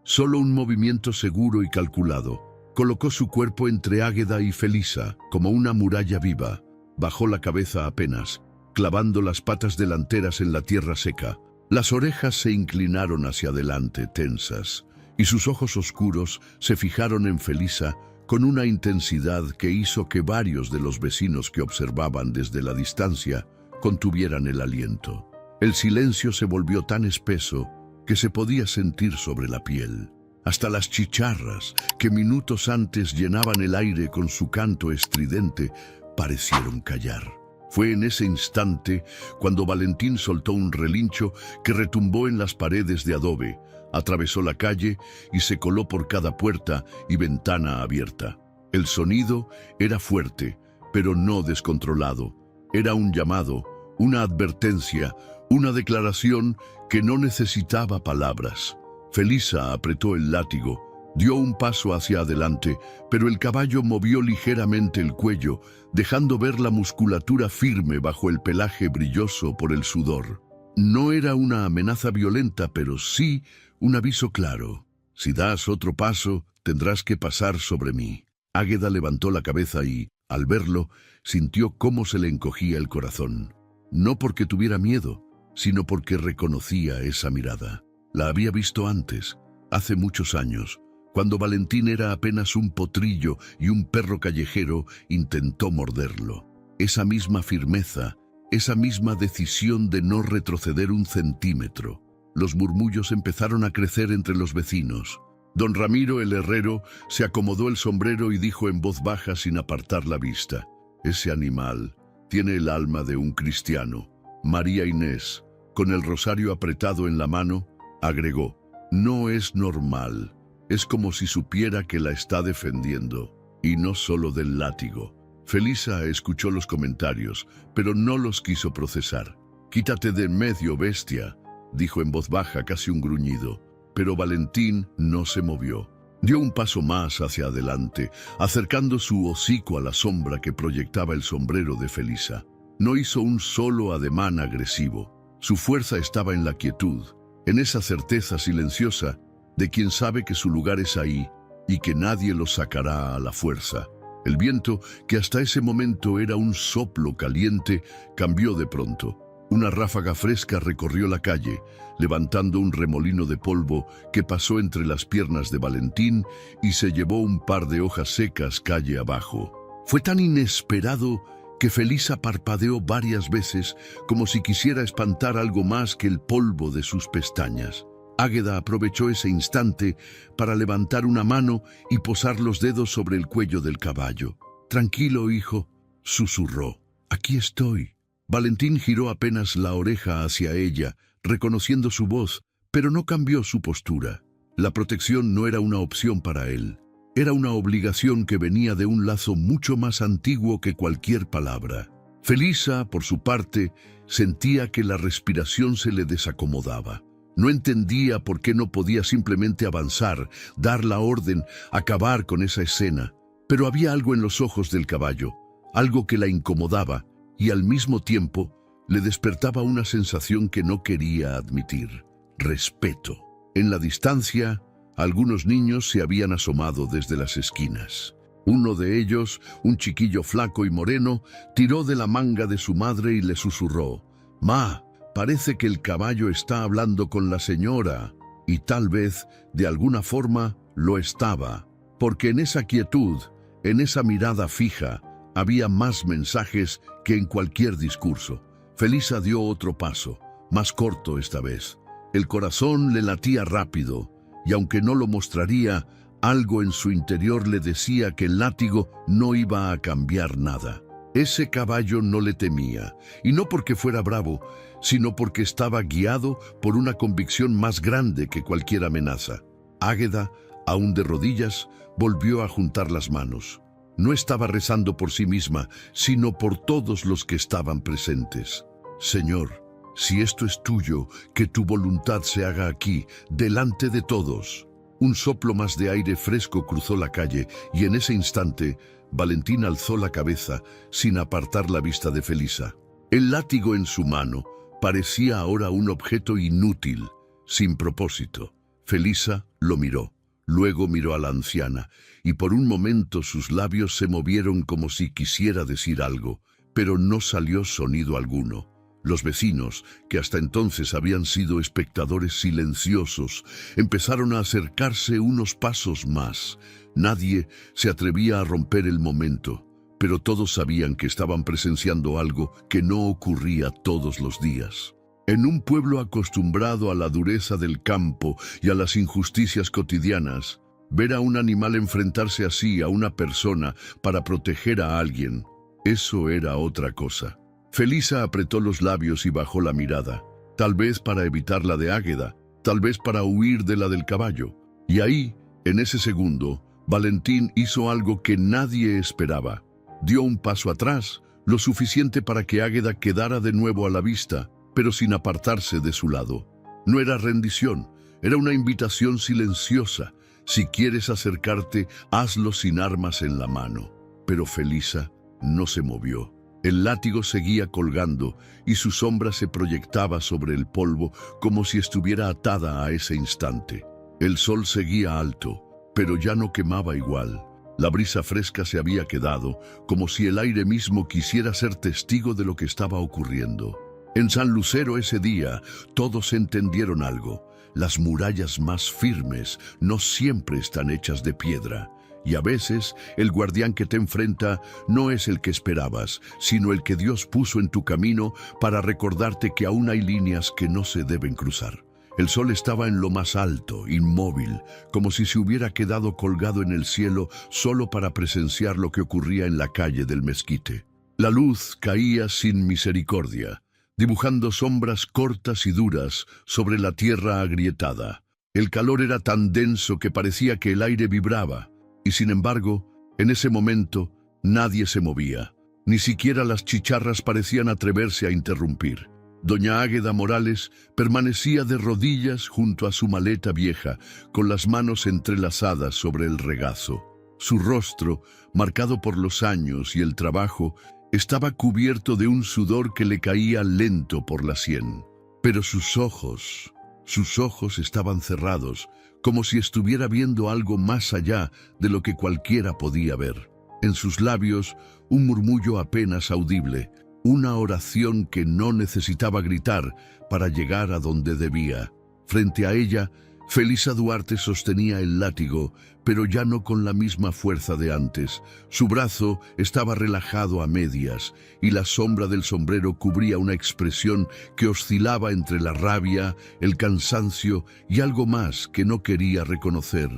solo un movimiento seguro y calculado. Colocó su cuerpo entre Águeda y Felisa, como una muralla viva. Bajó la cabeza apenas, clavando las patas delanteras en la tierra seca. Las orejas se inclinaron hacia adelante, tensas, y sus ojos oscuros se fijaron en Felisa con una intensidad que hizo que varios de los vecinos que observaban desde la distancia contuvieran el aliento. El silencio se volvió tan espeso que se podía sentir sobre la piel. Hasta las chicharras, que minutos antes llenaban el aire con su canto estridente, parecieron callar. Fue en ese instante cuando Valentín soltó un relincho que retumbó en las paredes de adobe, atravesó la calle y se coló por cada puerta y ventana abierta. El sonido era fuerte, pero no descontrolado. Era un llamado, una advertencia, una declaración que no necesitaba palabras. Felisa apretó el látigo, dio un paso hacia adelante, pero el caballo movió ligeramente el cuello, dejando ver la musculatura firme bajo el pelaje brilloso por el sudor. No era una amenaza violenta, pero sí un aviso claro: si das otro paso, tendrás que pasar sobre mí. Águeda levantó la cabeza y, al verlo, sintió cómo se le encogía el corazón. No porque tuviera miedo, sino porque reconocía esa mirada. La había visto antes, hace muchos años, cuando Valentín era apenas un potrillo y un perro callejero intentó morderlo. Esa misma firmeza, esa misma decisión de no retroceder un centímetro. Los murmullos empezaron a crecer entre los vecinos. Don Ramiro, el herrero, se acomodó el sombrero y dijo en voz baja sin apartar la vista: ese animal tiene el alma de un cristiano. María Inés, con el rosario apretado en la mano, agregó: no es normal. Es como si supiera que la está defendiendo, y no solo del látigo. Felisa escuchó los comentarios, pero no los quiso procesar. «Quítate de en medio, bestia», dijo en voz baja, casi un gruñido. Pero Valentín no se movió. Dio un paso más hacia adelante, acercando su hocico a la sombra que proyectaba el sombrero de Felisa. No hizo un solo ademán agresivo. Su fuerza estaba en la quietud, en esa certeza silenciosa de quien sabe que su lugar es ahí y que nadie lo sacará a la fuerza. El viento, que hasta ese momento era un soplo caliente, cambió de pronto. Una ráfaga fresca recorrió la calle, levantando un remolino de polvo que pasó entre las piernas de Valentín y se llevó un par de hojas secas calle abajo. Fue tan inesperado que Felisa parpadeó varias veces, como si quisiera espantar algo más que el polvo de sus pestañas. Águeda aprovechó ese instante para levantar una mano y posar los dedos sobre el cuello del caballo. «Tranquilo, hijo», susurró. «Aquí estoy». Valentín giró apenas la oreja hacia ella, reconociendo su voz, pero no cambió su postura. La protección no era una opción para él. Era una obligación que venía de un lazo mucho más antiguo que cualquier palabra. Felisa, por su parte, sentía que la respiración se le desacomodaba. No entendía por qué no podía simplemente avanzar, dar la orden, acabar con esa escena. Pero había algo en los ojos del caballo, algo que la incomodaba y al mismo tiempo le despertaba una sensación que no quería admitir: respeto. En la distancia, algunos niños se habían asomado desde las esquinas. Uno de ellos, un chiquillo flaco y moreno, tiró de la manga de su madre y le susurró: «Ma, parece que el caballo está hablando con la señora». Y tal vez, de alguna forma, lo estaba, porque en esa quietud, en esa mirada fija, había más mensajes que en cualquier discurso. Felisa dio otro paso, más corto esta vez. El corazón le latía rápido, y aunque no lo mostraría, algo en su interior le decía que el látigo no iba a cambiar nada. Ese caballo no le temía, y no porque fuera bravo, sino porque estaba guiado por una convicción más grande que cualquier amenaza. Águeda, aún de rodillas, volvió a juntar las manos. No estaba rezando por sí misma, sino por todos los que estaban presentes. Señor, si esto es tuyo, que tu voluntad se haga aquí, delante de todos. Un soplo más de aire fresco cruzó la calle, y en ese instante, Valentín alzó la cabeza sin apartar la vista de Felisa. El látigo en su mano parecía ahora un objeto inútil, sin propósito. Felisa lo miró, luego miró a la anciana, y por un momento sus labios se movieron como si quisiera decir algo, pero no salió sonido alguno. Los vecinos, que hasta entonces habían sido espectadores silenciosos, empezaron a acercarse unos pasos más. Nadie se atrevía a romper el momento, pero todos sabían que estaban presenciando algo que no ocurría todos los días. En un pueblo acostumbrado a la dureza del campo y a las injusticias cotidianas, ver a un animal enfrentarse así a una persona para proteger a alguien, eso era otra cosa. Felisa apretó los labios y bajó la mirada, tal vez para evitar la de Águeda, tal vez para huir de la del caballo. Y ahí, en ese segundo, Valentín hizo algo que nadie esperaba. Dio un paso atrás, lo suficiente para que Águeda quedara de nuevo a la vista, pero sin apartarse de su lado. No era rendición, era una invitación silenciosa. Si quieres acercarte, hazlo sin armas en la mano. Pero Felisa no se movió. El látigo seguía colgando y su sombra se proyectaba sobre el polvo como si estuviera atada a ese instante. El sol seguía alto, pero ya no quemaba igual. La brisa fresca se había quedado, como si el aire mismo quisiera ser testigo de lo que estaba ocurriendo. En San Lucero ese día, todos entendieron algo. Las murallas más firmes no siempre están hechas de piedra. Y a veces, el guardián que te enfrenta no es el que esperabas, sino el que Dios puso en tu camino para recordarte que aún hay líneas que no se deben cruzar. El sol estaba en lo más alto, inmóvil, como si se hubiera quedado colgado en el cielo solo para presenciar lo que ocurría en la calle del mezquite. La luz caía sin misericordia, dibujando sombras cortas y duras sobre la tierra agrietada. El calor era tan denso que parecía que el aire vibraba. Y sin embargo, en ese momento, nadie se movía. Ni siquiera las chicharras parecían atreverse a interrumpir. Doña Águeda Morales permanecía de rodillas junto a su maleta vieja, con las manos entrelazadas sobre el regazo. Su rostro, marcado por los años y el trabajo, estaba cubierto de un sudor que le caía lento por la sien. Pero sus ojos estaban cerrados, como si estuviera viendo algo más allá de lo que cualquiera podía ver. En sus labios, un murmullo apenas audible, una oración que no necesitaba gritar para llegar a donde debía. Frente a ella, Felisa Duarte sostenía el látigo, pero ya no con la misma fuerza de antes. Su brazo estaba relajado a medias, y la sombra del sombrero cubría una expresión que oscilaba entre la rabia, el cansancio y algo más que no quería reconocer: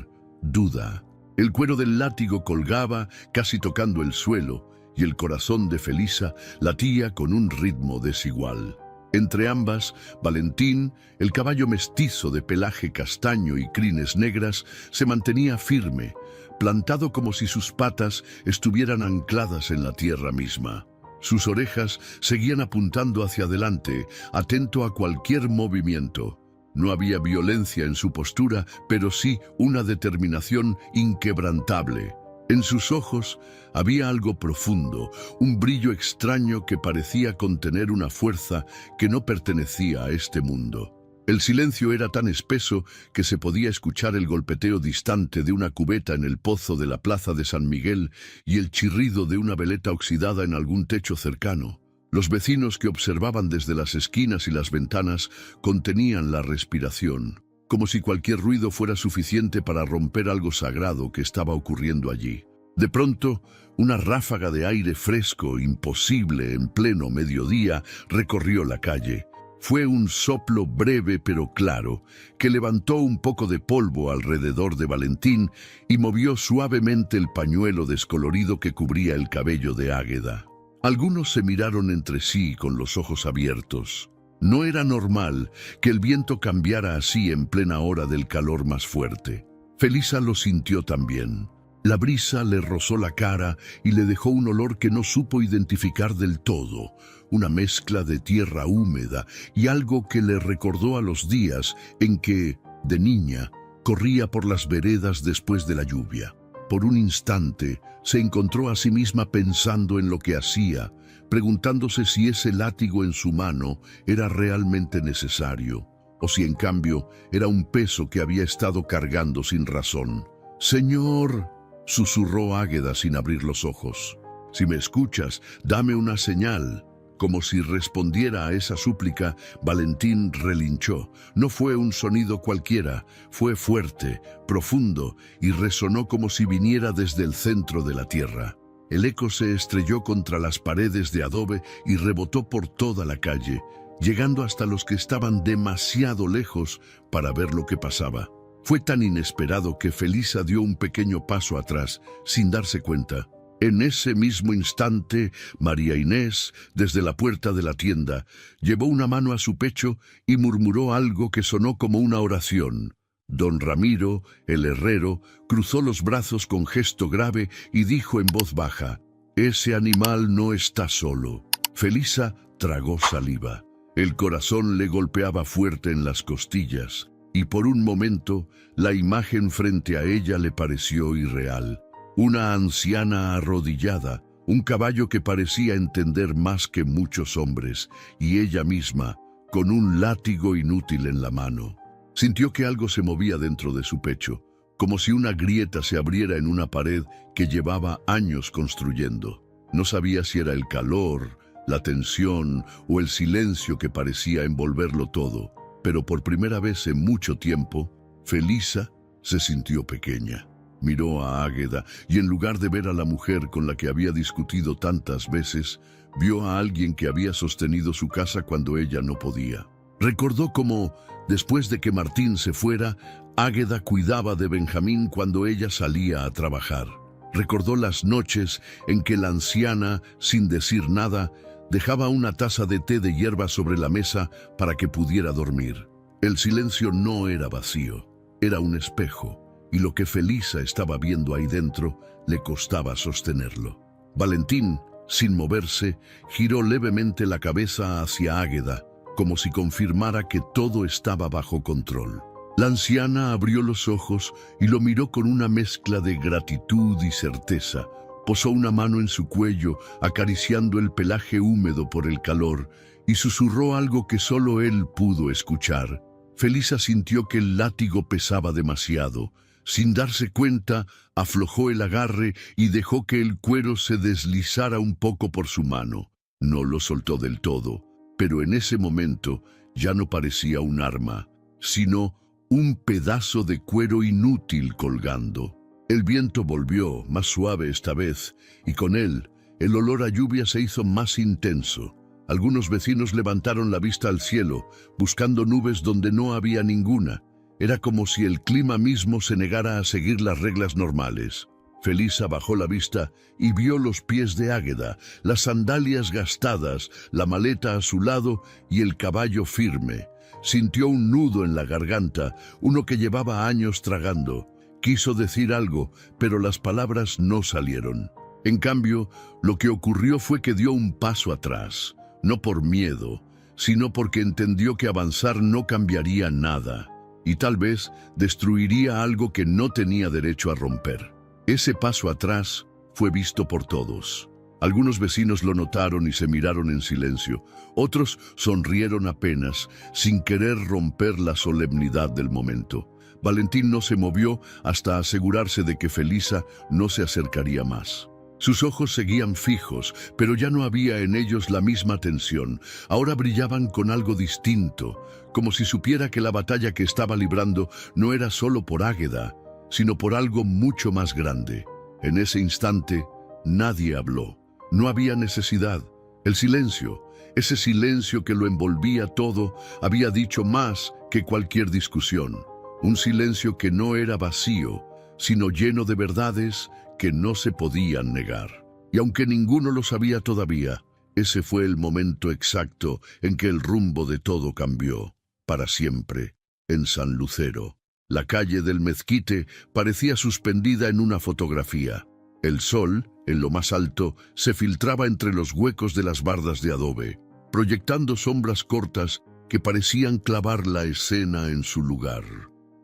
duda. El cuero del látigo colgaba, casi tocando el suelo, y el corazón de Felisa latía con un ritmo desigual. Entre ambas, Valentín, el caballo mestizo de pelaje castaño y crines negras, se mantenía firme, plantado como si sus patas estuvieran ancladas en la tierra misma. Sus orejas seguían apuntando hacia adelante, atento a cualquier movimiento. No había violencia en su postura, pero sí una determinación inquebrantable. En sus ojos había algo profundo, un brillo extraño que parecía contener una fuerza que no pertenecía a este mundo. El silencio era tan espeso que se podía escuchar el golpeteo distante de una cubeta en el pozo de la plaza de San Miguel y el chirrido de una veleta oxidada en algún techo cercano. Los vecinos que observaban desde las esquinas y las ventanas contenían la respiración, como si cualquier ruido fuera suficiente para romper algo sagrado que estaba ocurriendo allí. De pronto, una ráfaga de aire fresco, imposible en pleno mediodía, recorrió la calle. Fue un soplo breve pero claro, que levantó un poco de polvo alrededor de Valentín y movió suavemente el pañuelo descolorido que cubría el cabello de Águeda. Algunos se miraron entre sí con los ojos abiertos. No era normal que el viento cambiara así en plena hora del calor más fuerte. Felisa lo sintió también. La brisa le rozó la cara y le dejó un olor que no supo identificar del todo, una mezcla de tierra húmeda y algo que le recordó a los días en que, de niña, corría por las veredas después de la lluvia. Por un instante se encontró a sí misma pensando en lo que hacía, preguntándose si ese látigo en su mano era realmente necesario, o si en cambio era un peso que había estado cargando sin razón. «Señor», susurró Águeda sin abrir los ojos. «Si me escuchas, dame una señal». Como si respondiera a esa súplica, Valentín relinchó. No fue un sonido cualquiera, fue fuerte, profundo y resonó como si viniera desde el centro de la tierra. El eco se estrelló contra las paredes de adobe y rebotó por toda la calle, llegando hasta los que estaban demasiado lejos para ver lo que pasaba. Fue tan inesperado que Felisa dio un pequeño paso atrás, sin darse cuenta. En ese mismo instante, María Inés, desde la puerta de la tienda, llevó una mano a su pecho y murmuró algo que sonó como una oración. Don Ramiro, el herrero, cruzó los brazos con gesto grave y dijo en voz baja: «Ese animal no está solo». Felisa tragó saliva. El corazón le golpeaba fuerte en las costillas, y por un momento la imagen frente a ella le pareció irreal. Una anciana arrodillada, un caballo que parecía entender más que muchos hombres, y ella misma, con un látigo inútil en la mano. Sintió que algo se movía dentro de su pecho, como si una grieta se abriera en una pared que llevaba años construyendo. No sabía si era el calor, la tensión o el silencio que parecía envolverlo todo, pero por primera vez en mucho tiempo, Felisa se sintió pequeña. Miró a Águeda y en lugar de ver a la mujer con la que había discutido tantas veces, vio a alguien que había sostenido su casa cuando ella no podía. Recordó cómo, después de que Martín se fuera, Águeda cuidaba de Benjamín cuando ella salía a trabajar. Recordó las noches en que la anciana, sin decir nada, dejaba una taza de té de hierba sobre la mesa para que pudiera dormir. El silencio no era vacío, era un espejo. Y lo que Felisa estaba viendo ahí dentro le costaba sostenerlo. Valentín, sin moverse, giró levemente la cabeza hacia Águeda, como si confirmara que todo estaba bajo control. La anciana abrió los ojos y lo miró con una mezcla de gratitud y certeza. Posó una mano en su cuello, acariciando el pelaje húmedo por el calor, y susurró algo que solo él pudo escuchar. Felisa sintió que el látigo pesaba demasiado. Sin darse cuenta, aflojó el agarre y dejó que el cuero se deslizara un poco por su mano. No lo soltó del todo, pero en ese momento ya no parecía un arma, sino un pedazo de cuero inútil colgando. El viento volvió, más suave esta vez, y con él, el olor a lluvia se hizo más intenso. Algunos vecinos levantaron la vista al cielo, buscando nubes donde no había ninguna. Era como si el clima mismo se negara a seguir las reglas normales. Felisa bajó la vista y vio los pies de Águeda, las sandalias gastadas, la maleta a su lado y el caballo firme. Sintió un nudo en la garganta, uno que llevaba años tragando. Quiso decir algo, pero las palabras no salieron. En cambio, lo que ocurrió fue que dio un paso atrás, no por miedo, sino porque entendió que avanzar no cambiaría nada. Y tal vez destruiría algo que no tenía derecho a romper. Ese paso atrás fue visto por todos. Algunos vecinos lo notaron y se miraron en silencio. Otros sonrieron apenas, sin querer romper la solemnidad del momento. Valentín no se movió hasta asegurarse de que Felisa no se acercaría más. Sus ojos seguían fijos, pero ya no había en ellos la misma tensión. Ahora brillaban con algo distinto, como si supiera que la batalla que estaba librando no era solo por Águeda, sino por algo mucho más grande. En ese instante, nadie habló. No había necesidad. El silencio, ese silencio que lo envolvía todo, había dicho más que cualquier discusión. Un silencio que no era vacío, sino lleno de verdades que no se podían negar. Y aunque ninguno lo sabía todavía, ese fue el momento exacto en que el rumbo de todo cambió, para siempre, en San Lucero. La calle del Mezquite parecía suspendida en una fotografía. El sol, en lo más alto, se filtraba entre los huecos de las bardas de adobe, proyectando sombras cortas que parecían clavar la escena en su lugar.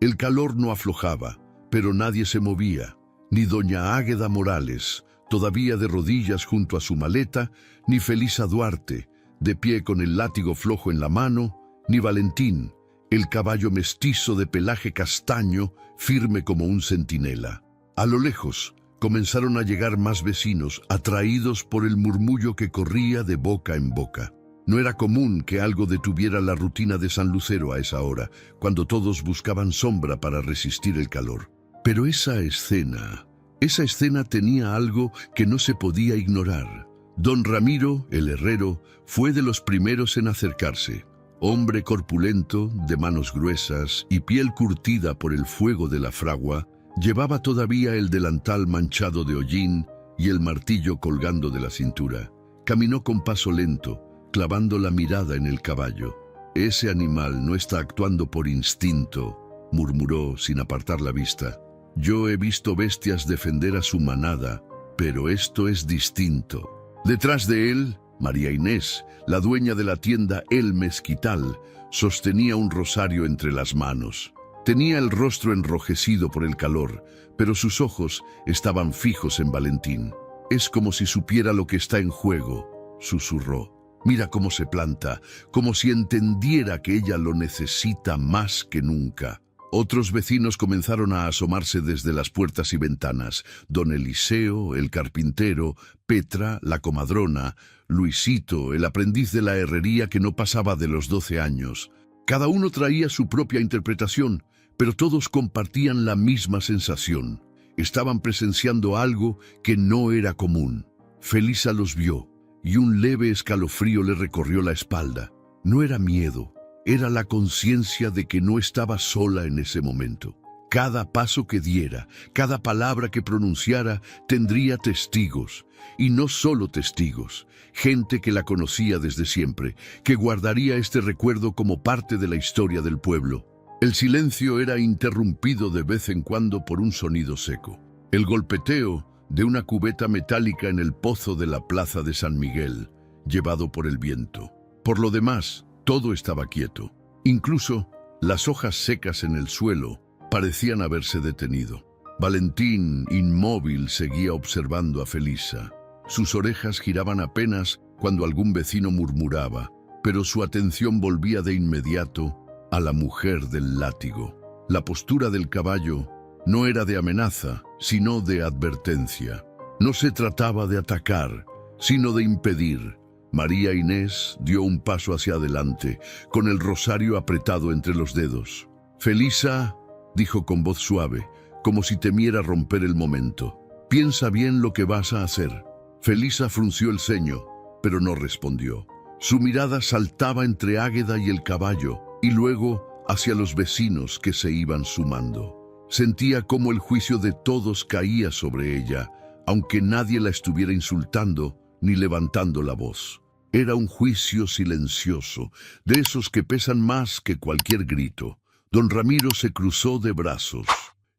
El calor no aflojaba, pero nadie se movía, ni doña Águeda Morales, todavía de rodillas junto a su maleta, ni Felisa Duarte, de pie con el látigo flojo en la mano, ni Valentín, el caballo mestizo de pelaje castaño, firme como un centinela. A lo lejos, comenzaron a llegar más vecinos, atraídos por el murmullo que corría de boca en boca. No era común que algo detuviera la rutina de San Lucero a esa hora, cuando todos buscaban sombra para resistir el calor. Pero esa escena tenía algo que no se podía ignorar. Don Ramiro, el herrero, fue de los primeros en acercarse. Hombre corpulento, de manos gruesas y piel curtida por el fuego de la fragua, llevaba todavía el delantal manchado de hollín y el martillo colgando de la cintura. Caminó con paso lento, clavando la mirada en el caballo. «Ese animal no está actuando por instinto», murmuró sin apartar la vista. «Yo he visto bestias defender a su manada, pero esto es distinto». Detrás de él, María Inés, la dueña de la tienda El Mezquital, sostenía un rosario entre las manos. Tenía el rostro enrojecido por el calor, pero sus ojos estaban fijos en Valentín. «Es como si supiera lo que está en juego», susurró. «Mira cómo se planta, como si entendiera que ella lo necesita más que nunca». Otros vecinos comenzaron a asomarse desde las puertas y ventanas. Don Eliseo, el carpintero, Petra, la comadrona, Luisito, el aprendiz de la herrería que no pasaba de los 12 años. Cada uno traía su propia interpretación, pero todos compartían la misma sensación. Estaban presenciando algo que no era común. Felisa los vio, y un leve escalofrío le recorrió la espalda. No era miedo. Era la conciencia de que no estaba sola en ese momento. Cada paso que diera, cada palabra que pronunciara, tendría testigos. Y no solo testigos, gente que la conocía desde siempre, que guardaría este recuerdo como parte de la historia del pueblo. El silencio era interrumpido de vez en cuando por un sonido seco. El golpeteo de una cubeta metálica en el pozo de la plaza de San Miguel, llevado por el viento. Por lo demás, todo estaba quieto. Incluso las hojas secas en el suelo parecían haberse detenido. Valentín, inmóvil, seguía observando a Felisa. Sus orejas giraban apenas cuando algún vecino murmuraba, pero su atención volvía de inmediato a la mujer del látigo. La postura del caballo no era de amenaza, sino de advertencia. No se trataba de atacar, sino de impedir. María Inés dio un paso hacia adelante, con el rosario apretado entre los dedos. «Felisa», dijo con voz suave, como si temiera romper el momento, «piensa bien lo que vas a hacer». Felisa frunció el ceño, pero no respondió. Su mirada saltaba entre Águeda y el caballo, y luego hacia los vecinos que se iban sumando. Sentía cómo el juicio de todos caía sobre ella, aunque nadie la estuviera insultando ni levantando la voz. Era un juicio silencioso, de esos que pesan más que cualquier grito. Don Ramiro se cruzó de brazos.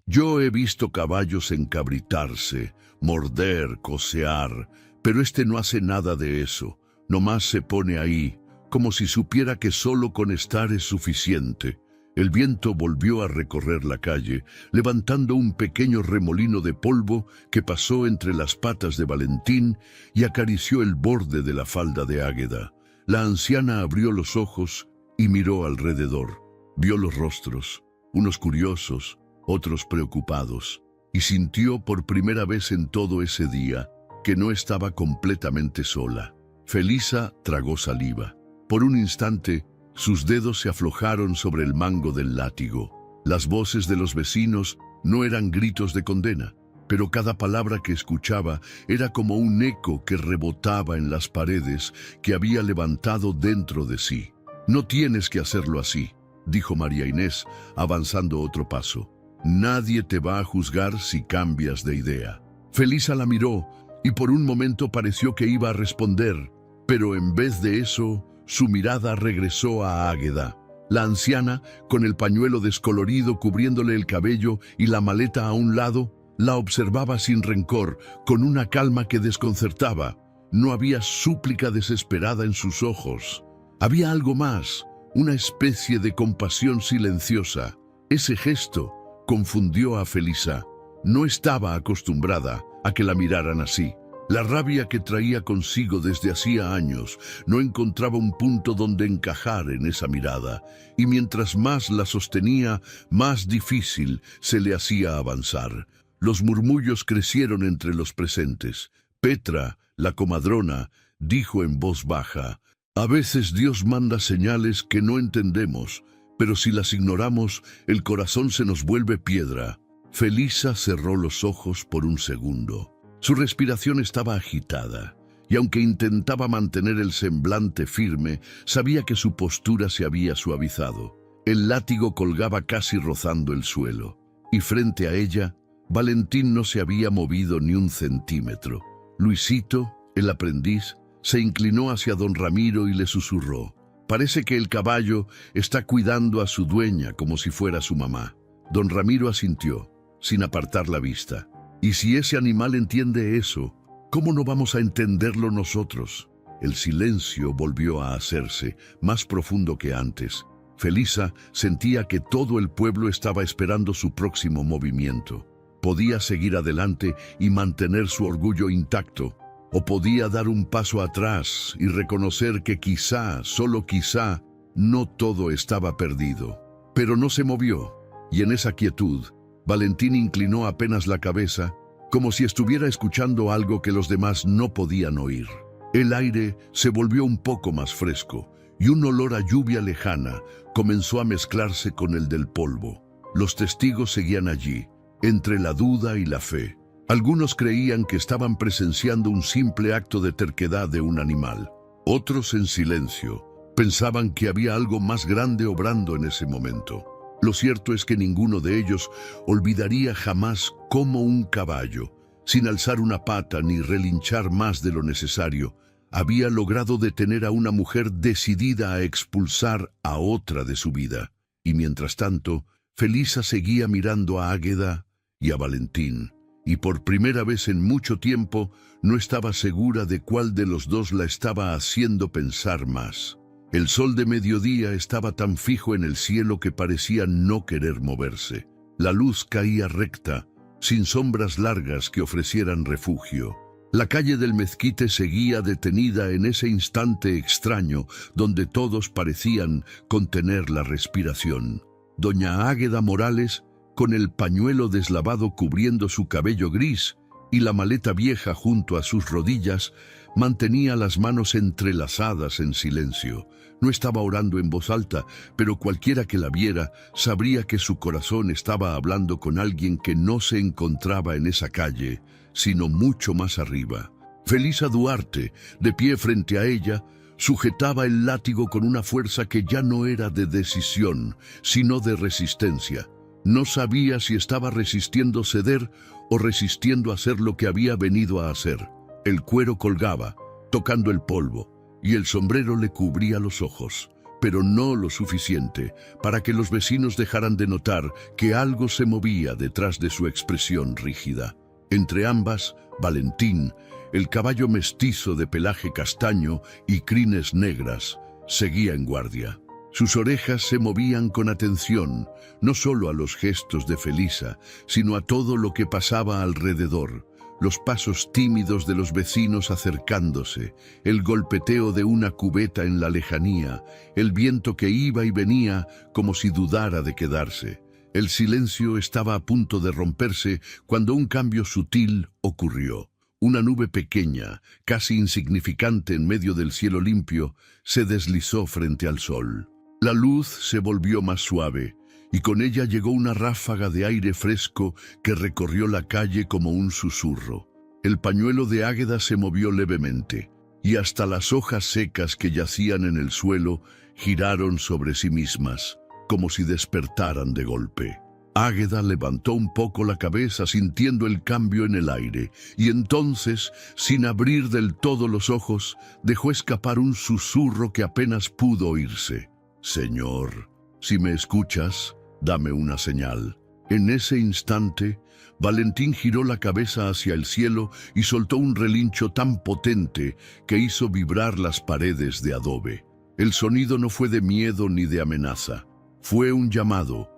«Yo he visto caballos encabritarse, morder, cocear, pero este no hace nada de eso. Nomás se pone ahí, como si supiera que solo con estar es suficiente». El viento volvió a recorrer la calle, levantando un pequeño remolino de polvo que pasó entre las patas de Valentín y acarició el borde de la falda de Águeda. La anciana abrió los ojos y miró alrededor. Vio los rostros, unos curiosos, otros preocupados, y sintió por primera vez en todo ese día que no estaba completamente sola. Felisa tragó saliva. Por un instante, sus dedos se aflojaron sobre el mango del látigo. Las voces de los vecinos no eran gritos de condena, pero cada palabra que escuchaba era como un eco que rebotaba en las paredes que había levantado dentro de sí. «No tienes que hacerlo así», dijo María Inés, avanzando otro paso. «Nadie te va a juzgar si cambias de idea». Felisa la miró y por un momento pareció que iba a responder, pero en vez de eso, su mirada regresó a Águeda. La anciana, con el pañuelo descolorido cubriéndole el cabello y la maleta a un lado, la observaba sin rencor, con una calma que desconcertaba. No había súplica desesperada en sus ojos. Había algo más, una especie de compasión silenciosa. Ese gesto confundió a Felisa. No estaba acostumbrada a que la miraran así. La rabia que traía consigo desde hacía años no encontraba un punto donde encajar en esa mirada, y mientras más la sostenía, más difícil se le hacía avanzar. Los murmullos crecieron entre los presentes. Petra, la comadrona, dijo en voz baja: «A veces Dios manda señales que no entendemos, pero si las ignoramos, el corazón se nos vuelve piedra». Felisa cerró los ojos por un segundo. Su respiración estaba agitada, y aunque intentaba mantener el semblante firme, sabía que su postura se había suavizado. El látigo colgaba casi rozando el suelo, y frente a ella, Valentín no se había movido ni un centímetro. Luisito, el aprendiz, se inclinó hacia don Ramiro y le susurró: «Parece que el caballo está cuidando a su dueña como si fuera su mamá». Don Ramiro asintió, sin apartar la vista. «Y si ese animal entiende eso, ¿cómo no vamos a entenderlo nosotros?». El silencio volvió a hacerse, más profundo que antes. Felisa sentía que todo el pueblo estaba esperando su próximo movimiento. Podía seguir adelante y mantener su orgullo intacto, o podía dar un paso atrás y reconocer que quizá, solo quizá, no todo estaba perdido. Pero no se movió, y en esa quietud, Valentín inclinó apenas la cabeza, como si estuviera escuchando algo que los demás no podían oír. El aire se volvió un poco más fresco, y un olor a lluvia lejana comenzó a mezclarse con el del polvo. Los testigos seguían allí, entre la duda y la fe. Algunos creían que estaban presenciando un simple acto de terquedad de un animal. Otros, en silencio, pensaban que había algo más grande obrando en ese momento. Lo cierto es que ninguno de ellos olvidaría jamás cómo un caballo, sin alzar una pata ni relinchar más de lo necesario, había logrado detener a una mujer decidida a expulsar a otra de su vida. Y mientras tanto, Felisa seguía mirando a Águeda y a Valentín, y por primera vez en mucho tiempo no estaba segura de cuál de los dos la estaba haciendo pensar más. El sol de mediodía estaba tan fijo en el cielo que parecía no querer moverse. La luz caía recta, sin sombras largas que ofrecieran refugio. La calle del Mezquite seguía detenida en ese instante extraño donde todos parecían contener la respiración. Doña Águeda Morales, con el pañuelo deslavado cubriendo su cabello gris y la maleta vieja junto a sus rodillas, mantenía las manos entrelazadas en silencio. No estaba orando en voz alta, pero cualquiera que la viera sabría que su corazón estaba hablando con alguien que no se encontraba en esa calle, sino mucho más arriba. Felisa Duarte, de pie frente a ella, sujetaba el látigo con una fuerza que ya no era de decisión, sino de resistencia. No sabía si estaba resistiendo ceder o resistiendo hacer lo que había venido a hacer. El cuero colgaba, tocando el polvo, y el sombrero le cubría los ojos, pero no lo suficiente para que los vecinos dejaran de notar que algo se movía detrás de su expresión rígida. Entre ambas, Valentín, el caballo mestizo de pelaje castaño y crines negras, seguía en guardia. Sus orejas se movían con atención, no solo a los gestos de Felisa, sino a todo lo que pasaba alrededor. Los pasos tímidos de los vecinos acercándose, el golpeteo de una cubeta en la lejanía, el viento que iba y venía como si dudara de quedarse. El silencio estaba a punto de romperse cuando un cambio sutil ocurrió. Una nube pequeña, casi insignificante en medio del cielo limpio, se deslizó frente al sol. La luz se volvió más suave, y con ella llegó una ráfaga de aire fresco que recorrió la calle como un susurro. El pañuelo de Águeda se movió levemente, y hasta las hojas secas que yacían en el suelo giraron sobre sí mismas, como si despertaran de golpe. Águeda levantó un poco la cabeza sintiendo el cambio en el aire, y entonces, sin abrir del todo los ojos, dejó escapar un susurro que apenas pudo oírse. «Señor, si me escuchas, dame una señal». En ese instante, Valentín giró la cabeza hacia el cielo y soltó un relincho tan potente que hizo vibrar las paredes de adobe. El sonido no fue de miedo ni de amenaza. Fue un llamado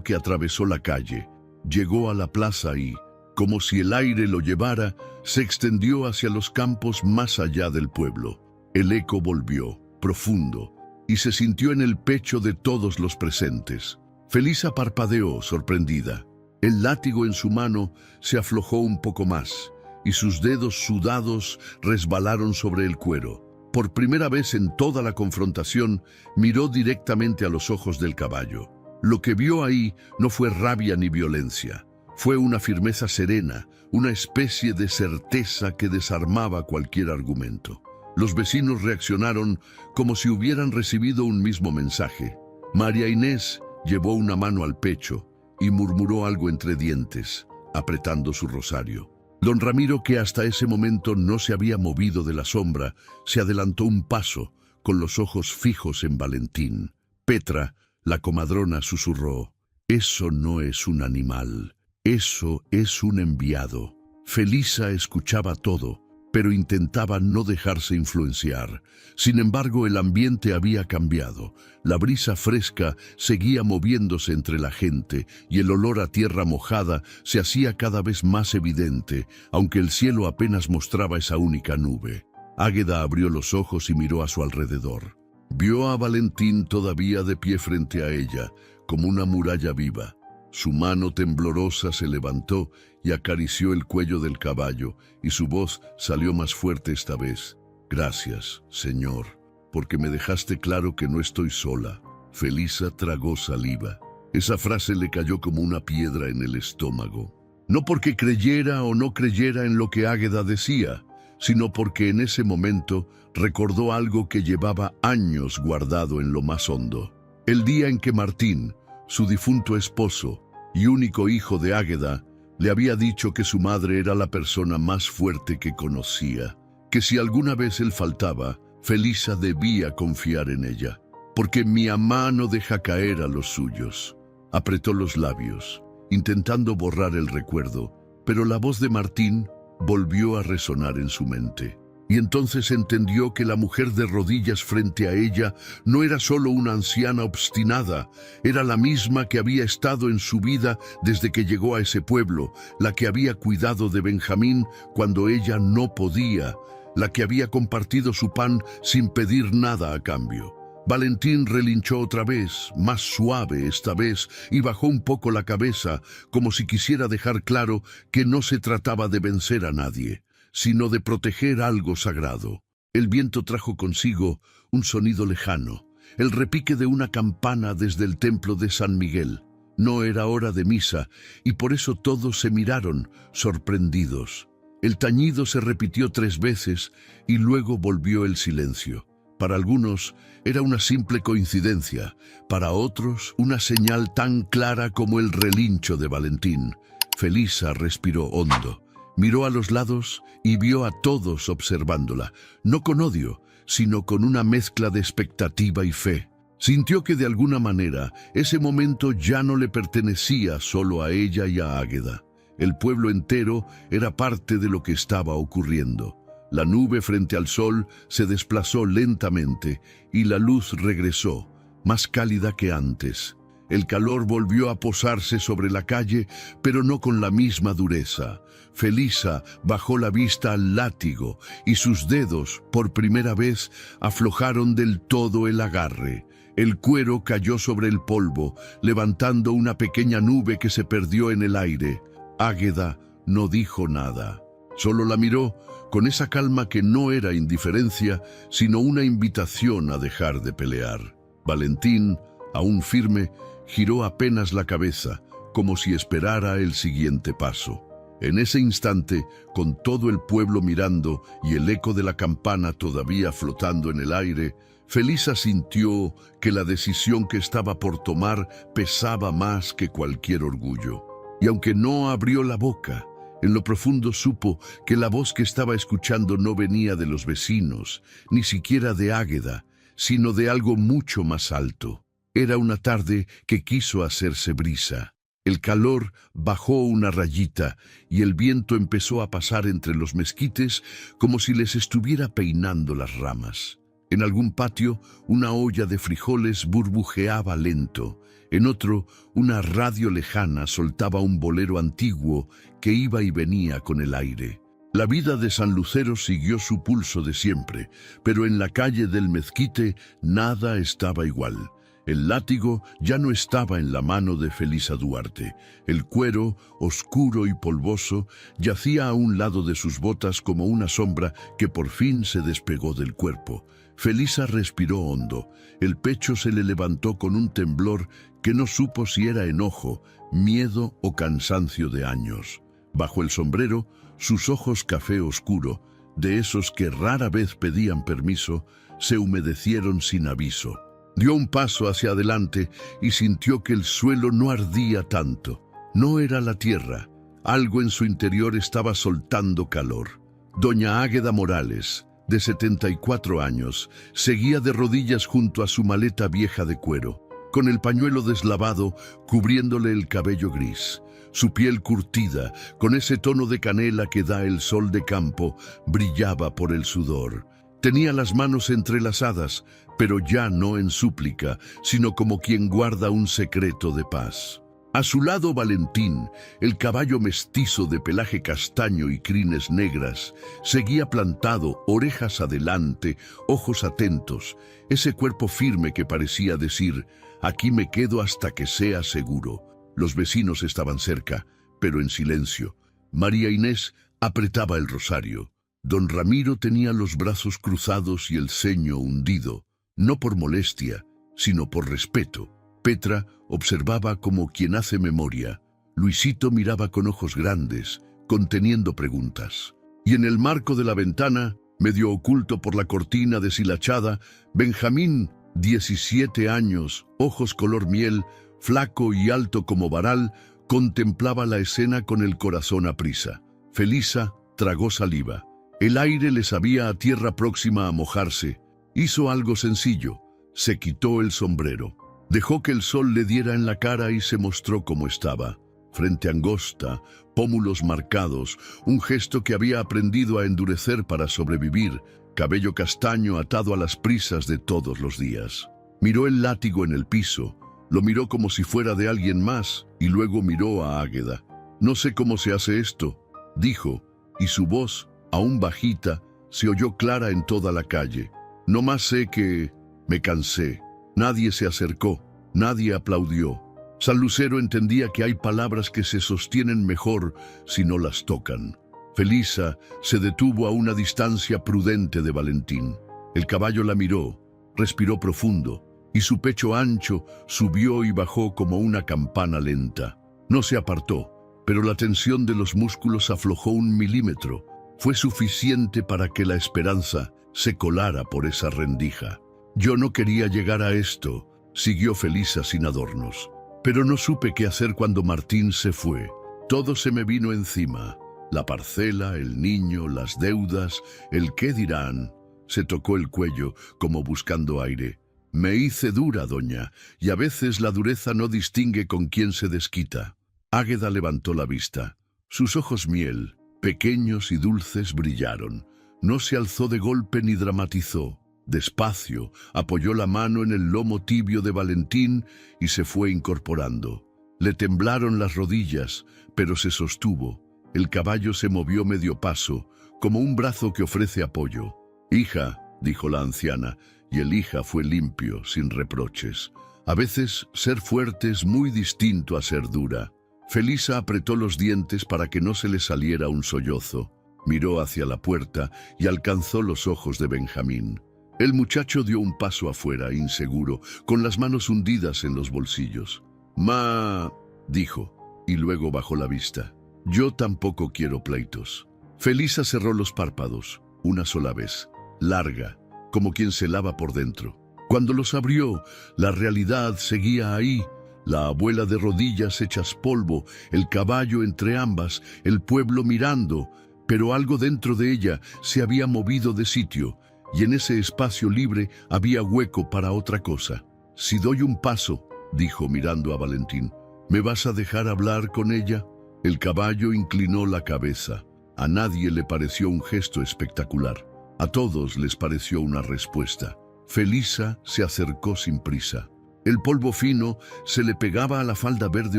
que atravesó la calle, llegó a la plaza y, como si el aire lo llevara, se extendió hacia los campos más allá del pueblo. El eco volvió, profundo, y se sintió en el pecho de todos los presentes. Felisa parpadeó, sorprendida. El látigo en su mano se aflojó un poco más, y sus dedos sudados resbalaron sobre el cuero. Por primera vez en toda la confrontación, miró directamente a los ojos del caballo. Lo que vio ahí no fue rabia ni violencia. Fue una firmeza serena, una especie de certeza que desarmaba cualquier argumento. Los vecinos reaccionaron como si hubieran recibido un mismo mensaje. María Inés llevó una mano al pecho y murmuró algo entre dientes, apretando su rosario. Don Ramiro, que hasta ese momento no se había movido de la sombra, se adelantó un paso, con los ojos fijos en Valentín. Petra, la comadrona, susurró: «Eso no es un animal, eso es un enviado». Felisa escuchaba todo, pero intentaba no dejarse influenciar. Sin embargo, el ambiente había cambiado. La brisa fresca seguía moviéndose entre la gente y el olor a tierra mojada se hacía cada vez más evidente, aunque el cielo apenas mostraba esa única nube. Águeda abrió los ojos y miró a su alrededor. Vio a Valentín todavía de pie frente a ella, como una muralla viva. Su mano temblorosa se levantó y acarició el cuello del caballo, y su voz salió más fuerte esta vez. «Gracias, Señor, porque me dejaste claro que no estoy sola». Felisa tragó saliva. Esa frase le cayó como una piedra en el estómago. No porque creyera o no creyera en lo que Águeda decía, sino porque en ese momento recordó algo que llevaba años guardado en lo más hondo. El día en que Martín, su difunto esposo y único hijo de Águeda, le había dicho que su madre era la persona más fuerte que conocía, que si alguna vez él faltaba, Felisa debía confiar en ella, porque mi mamá no deja caer a los suyos. Apretó los labios, intentando borrar el recuerdo, pero la voz de Martín volvió a resonar en su mente. Y entonces entendió que la mujer de rodillas frente a ella no era solo una anciana obstinada, era la misma que había estado en su vida desde que llegó a ese pueblo, la que había cuidado de Benjamín cuando ella no podía, la que había compartido su pan sin pedir nada a cambio. Valentín relinchó otra vez, más suave esta vez, y bajó un poco la cabeza, como si quisiera dejar claro que no se trataba de vencer a nadie, sino de proteger algo sagrado. El viento trajo consigo un sonido lejano, el repique de una campana desde el templo de San Miguel. No era hora de misa, y por eso todos se miraron, sorprendidos. El tañido se repitió 3 veces, y luego volvió el silencio. Para algunos era una simple coincidencia, para otros una señal tan clara como el relincho de Valentín. Felisa respiró hondo. Miró a los lados y vio a todos observándola, no con odio, sino con una mezcla de expectativa y fe. Sintió que de alguna manera ese momento ya no le pertenecía solo a ella y a Águeda. El pueblo entero era parte de lo que estaba ocurriendo. La nube frente al sol se desplazó lentamente y la luz regresó, más cálida que antes. El calor volvió a posarse sobre la calle, pero no con la misma dureza. Felisa bajó la vista al látigo y sus dedos, por primera vez, aflojaron del todo el agarre. El cuero cayó sobre el polvo, levantando una pequeña nube que se perdió en el aire. Águeda no dijo nada, solo la miró con esa calma que no era indiferencia, sino una invitación a dejar de pelear. Valentín Aún firme, giró apenas la cabeza, como si esperara el siguiente paso. En ese instante, con todo el pueblo mirando y el eco de la campana todavía flotando en el aire, Felisa sintió que la decisión que estaba por tomar pesaba más que cualquier orgullo. Y aunque no abrió la boca, en lo profundo supo que la voz que estaba escuchando no venía de los vecinos, ni siquiera de Águeda, sino de algo mucho más alto. Era una tarde que quiso hacerse brisa. El calor bajó una rayita y el viento empezó a pasar entre los mezquites como si les estuviera peinando las ramas. En algún patio, una olla de frijoles burbujeaba lento. En otro, una radio lejana soltaba un bolero antiguo que iba y venía con el aire. La vida de San Lucero siguió su pulso de siempre, pero en la calle del mezquite nada estaba igual. El látigo ya no estaba en la mano de Felisa Duarte. El cuero, oscuro y polvoso, yacía a un lado de sus botas como una sombra que por fin se despegó del cuerpo. Felisa respiró hondo. El pecho se le levantó con un temblor que no supo si era enojo, miedo o cansancio de años. Bajo el sombrero, sus ojos café oscuro, de esos que rara vez pedían permiso, se humedecieron sin aviso. Dio un paso hacia adelante y sintió que el suelo no ardía tanto. No era la tierra. Algo en su interior estaba soltando calor. Doña Águeda Morales, de 74 años, seguía de rodillas junto a su maleta vieja de cuero, con el pañuelo deslavado cubriéndole el cabello gris. Su piel curtida, con ese tono de canela que da el sol de campo, brillaba por el sudor. Tenía las manos entrelazadas, pero ya no en súplica, sino como quien guarda un secreto de paz. A su lado Valentín, el caballo mestizo de pelaje castaño y crines negras, seguía plantado, orejas adelante, ojos atentos, ese cuerpo firme que parecía decir, aquí me quedo hasta que sea seguro. Los vecinos estaban cerca, pero en silencio. María Inés apretaba el rosario. Don Ramiro tenía los brazos cruzados y el ceño hundido, no por molestia, sino por respeto. Petra observaba como quien hace memoria. Luisito miraba con ojos grandes, conteniendo preguntas. Y en el marco de la ventana, medio oculto por la cortina deshilachada, Benjamín, 17 años, ojos color miel, flaco y alto como varal, contemplaba la escena con el corazón aprisa. Felisa tragó saliva. El aire le sabía a tierra próxima a mojarse. Hizo algo sencillo. Se quitó el sombrero. Dejó que el sol le diera en la cara y se mostró como estaba. Frente angosta, pómulos marcados, un gesto que había aprendido a endurecer para sobrevivir, cabello castaño atado a las prisas de todos los días. Miró el látigo en el piso, lo miró como si fuera de alguien más y luego miró a Águeda. «No sé cómo se hace esto», dijo, y su voz, aún bajita, se oyó clara en toda la calle. «No más sé que me cansé». Nadie se acercó, nadie aplaudió. San Lucero entendía que hay palabras que se sostienen mejor si no las tocan. Felisa se detuvo a una distancia prudente de Valentín. El caballo la miró, respiró profundo, y su pecho ancho subió y bajó como una campana lenta. No se apartó, pero la tensión de los músculos aflojó 1 milímetro. Fue suficiente para que la esperanza se colara por esa rendija. «Yo no quería llegar a esto», siguió Felisa sin adornos. «Pero no supe qué hacer cuando Martín se fue. Todo se me vino encima. La parcela, el niño, las deudas, el qué dirán». Se tocó el cuello, como buscando aire. «Me hice dura, doña, y a veces la dureza no distingue con quién se desquita». Águeda levantó la vista. Sus ojos miel, pequeños y dulces, brillaron. No se alzó de golpe ni dramatizó. Despacio, apoyó la mano en el lomo tibio de Valentín y se fue incorporando. Le temblaron las rodillas, pero se sostuvo. El caballo se movió medio paso, como un brazo que ofrece apoyo. «Hija», dijo la anciana, y el hija fue limpio, sin reproches. A veces ser fuerte es muy distinto a ser dura. Felisa apretó los dientes para que no se le saliera un sollozo. Miró hacia la puerta y alcanzó los ojos de Benjamín. El muchacho dio un paso afuera, inseguro, con las manos hundidas en los bolsillos. «Ma», dijo, y luego bajó la vista. «Yo tampoco quiero pleitos». Felisa cerró los párpados, una sola vez, larga, como quien se lava por dentro. Cuando los abrió, la realidad seguía ahí. La abuela de rodillas hechas polvo, el caballo entre ambas, el pueblo mirando, pero algo dentro de ella se había movido de sitio, y en ese espacio libre había hueco para otra cosa. «Si doy un paso», dijo mirando a Valentín, «¿me vas a dejar hablar con ella?». El caballo inclinó la cabeza. A nadie le pareció un gesto espectacular. A todos les pareció una respuesta. Felisa se acercó sin prisa. El polvo fino se le pegaba a la falda verde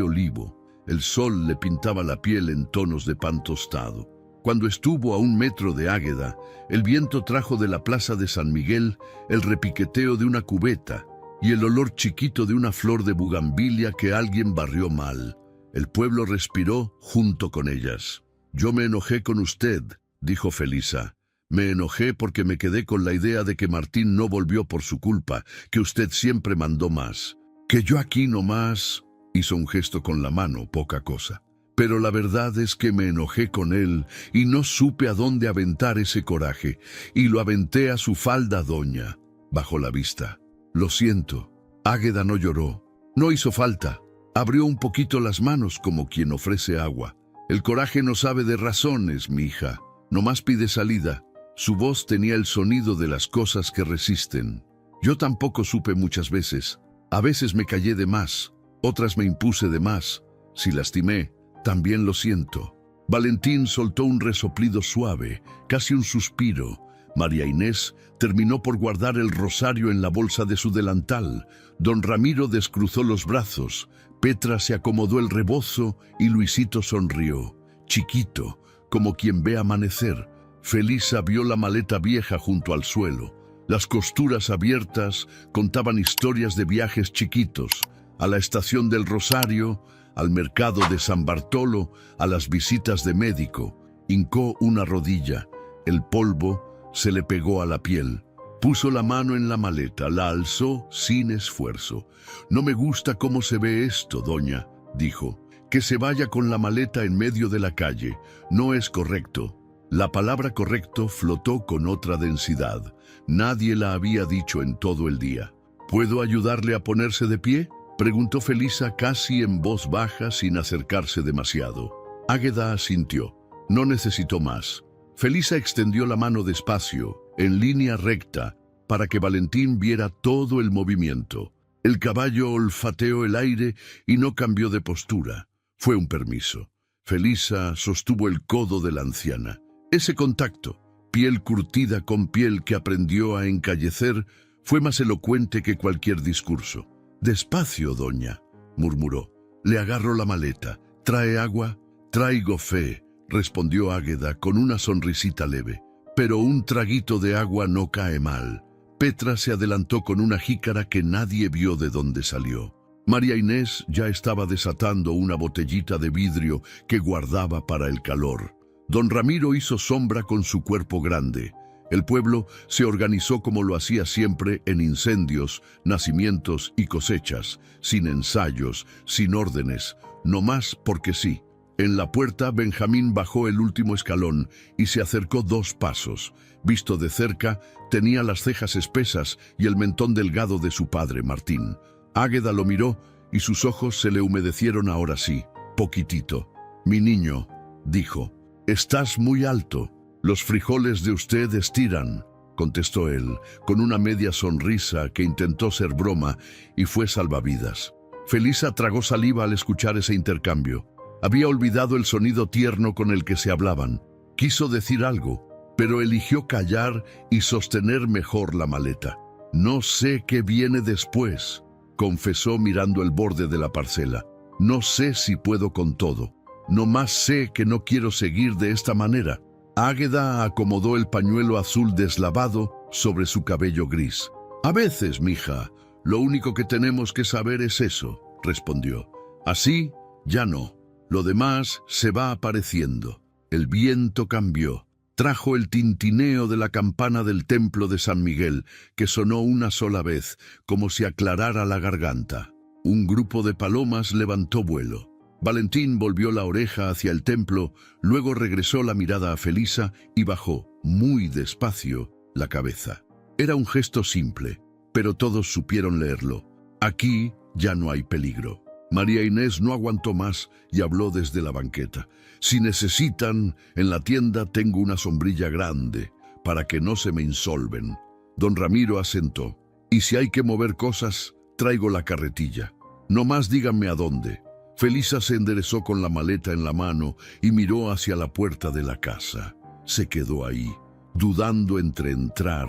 olivo. El sol le pintaba la piel en tonos de pan tostado. Cuando estuvo a 1 metro de Águeda, el viento trajo de la plaza de San Miguel el repiqueteo de una cubeta y el olor chiquito de una flor de bugambilia que alguien barrió mal. El pueblo respiró junto con ellas. «Yo me enojé con usted», dijo Felisa. «Me enojé porque me quedé con la idea de que Martín no volvió por su culpa, que usted siempre mandó más. Que yo aquí nomás…» Hizo un gesto con la mano, poca cosa. «Pero la verdad es que me enojé con él y no supe a dónde aventar ese coraje, y lo aventé a su falda, doña». Bajó la vista. «Lo siento». Águeda no lloró. No hizo falta. Abrió un poquito las manos como quien ofrece agua. «El coraje no sabe de razones, mi hija. Nomás pide salida». Su voz tenía el sonido de las cosas que resisten. «Yo tampoco supe muchas veces. A veces me callé de más, otras me impuse de más. Si lastimé, también lo siento». Valentín soltó un resoplido suave, casi un suspiro. María Inés terminó por guardar el rosario en la bolsa de su delantal. Don Ramiro descruzó los brazos. Petra se acomodó el rebozo y Luisito sonrió, chiquito, como quien ve amanecer. Felisa vio la maleta vieja junto al suelo. Las costuras abiertas contaban historias de viajes chiquitos, a la estación del Rosario, al mercado de San Bartolo, a las visitas de médico. Hincó una rodilla. El polvo se le pegó a la piel. Puso la mano en la maleta, la alzó sin esfuerzo. «No me gusta cómo se ve esto, doña», dijo. «Que se vaya con la maleta en medio de la calle. No es correcto». La palabra correcto flotó con otra densidad. Nadie la había dicho en todo el día. «¿Puedo ayudarle a ponerse de pie?», preguntó Felisa casi en voz baja sin acercarse demasiado. Águeda asintió. No necesitó más. Felisa extendió la mano despacio, en línea recta, para que Valentín viera todo el movimiento. El caballo olfateó el aire y no cambió de postura. Fue un permiso. Felisa sostuvo el codo de la anciana. Ese contacto, piel curtida con piel que aprendió a encallecer, fue más elocuente que cualquier discurso. «Despacio, doña», murmuró. «Le agarro la maleta. ¿Trae agua?». «Traigo fe», respondió Águeda con una sonrisita leve. «Pero un traguito de agua no cae mal». Petra se adelantó con una jícara que nadie vio de dónde salió. María Inés ya estaba desatando una botellita de vidrio que guardaba para el calor. Don Ramiro hizo sombra con su cuerpo grande. El pueblo se organizó como lo hacía siempre en incendios, nacimientos y cosechas, sin ensayos, sin órdenes, nomás porque sí. En la puerta Benjamín bajó el último escalón y se acercó 2 pasos. Visto de cerca, tenía las cejas espesas y el mentón delgado de su padre, Martín. Águeda lo miró y sus ojos se le humedecieron ahora sí, poquitito. «Mi niño», dijo, «estás muy alto. Los frijoles de usted estiran», contestó él, con una media sonrisa que intentó ser broma y fue salvavidas. Felisa tragó saliva al escuchar ese intercambio. Había olvidado el sonido tierno con el que se hablaban. Quiso decir algo, pero eligió callar y sostener mejor la maleta. «No sé qué viene después», confesó mirando el borde de la parcela. «No sé si puedo con todo. Nomás sé que no quiero seguir de esta manera». Águeda acomodó el pañuelo azul deslavado sobre su cabello gris. «A veces, mija, lo único que tenemos que saber es eso», respondió. «Así, ya no. Lo demás se va apareciendo». El viento cambió. trajo el tintineo de la campana del templo de San Miguel, que sonó una sola vez, como si aclarara la garganta. Un grupo de palomas levantó vuelo. Valentín volvió la oreja hacia el templo, luego regresó la mirada a Felisa y bajó, muy despacio, la cabeza. Era un gesto simple, pero todos supieron leerlo. Aquí ya no hay peligro. María Inés no aguantó más y habló desde la banqueta. Si necesitan, en la tienda tengo una sombrilla grande, para que no se me insolven. Don Ramiro asentó. Y si hay que mover cosas, traigo la carretilla. No más díganme a dónde. Felisa se enderezó con la maleta en la mano y miró hacia la puerta de la casa. Se quedó ahí, dudando entre entrar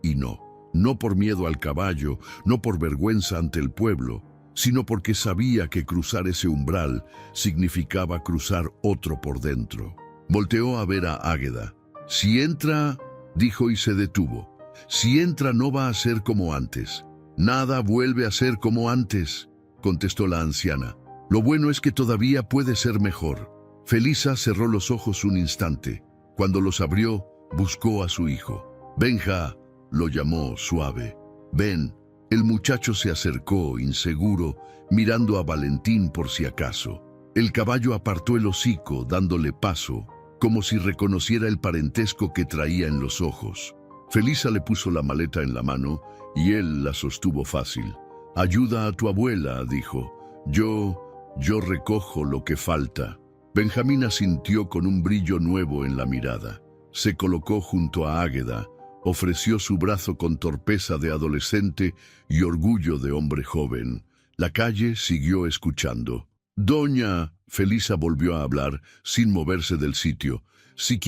y no. No por miedo al caballo, no por vergüenza ante el pueblo, sino porque sabía que cruzar ese umbral significaba cruzar otro por dentro. Volteó a ver a Águeda. Si entra, dijo y se detuvo. Si entra no va a ser como antes. Nada vuelve a ser como antes, contestó la anciana. Lo bueno es que todavía puede ser mejor. Felisa cerró los ojos un instante. Cuando los abrió, buscó a su hijo. Benja, lo llamó suave. Ven. El muchacho se acercó, inseguro, mirando a Valentín por si acaso. El caballo apartó el hocico, dándole paso, como si reconociera el parentesco que traía en los ojos. Felisa le puso la maleta en la mano y él la sostuvo fácil. Ayuda a tu abuela, dijo. Yo recojo lo que falta. Benjamín asintió con un brillo nuevo en la mirada. Se colocó junto a Águeda, ofreció su brazo con torpeza de adolescente y orgullo de hombre joven. La calle siguió escuchando. Doña, Felisa volvió a hablar, sin moverse del sitio. Si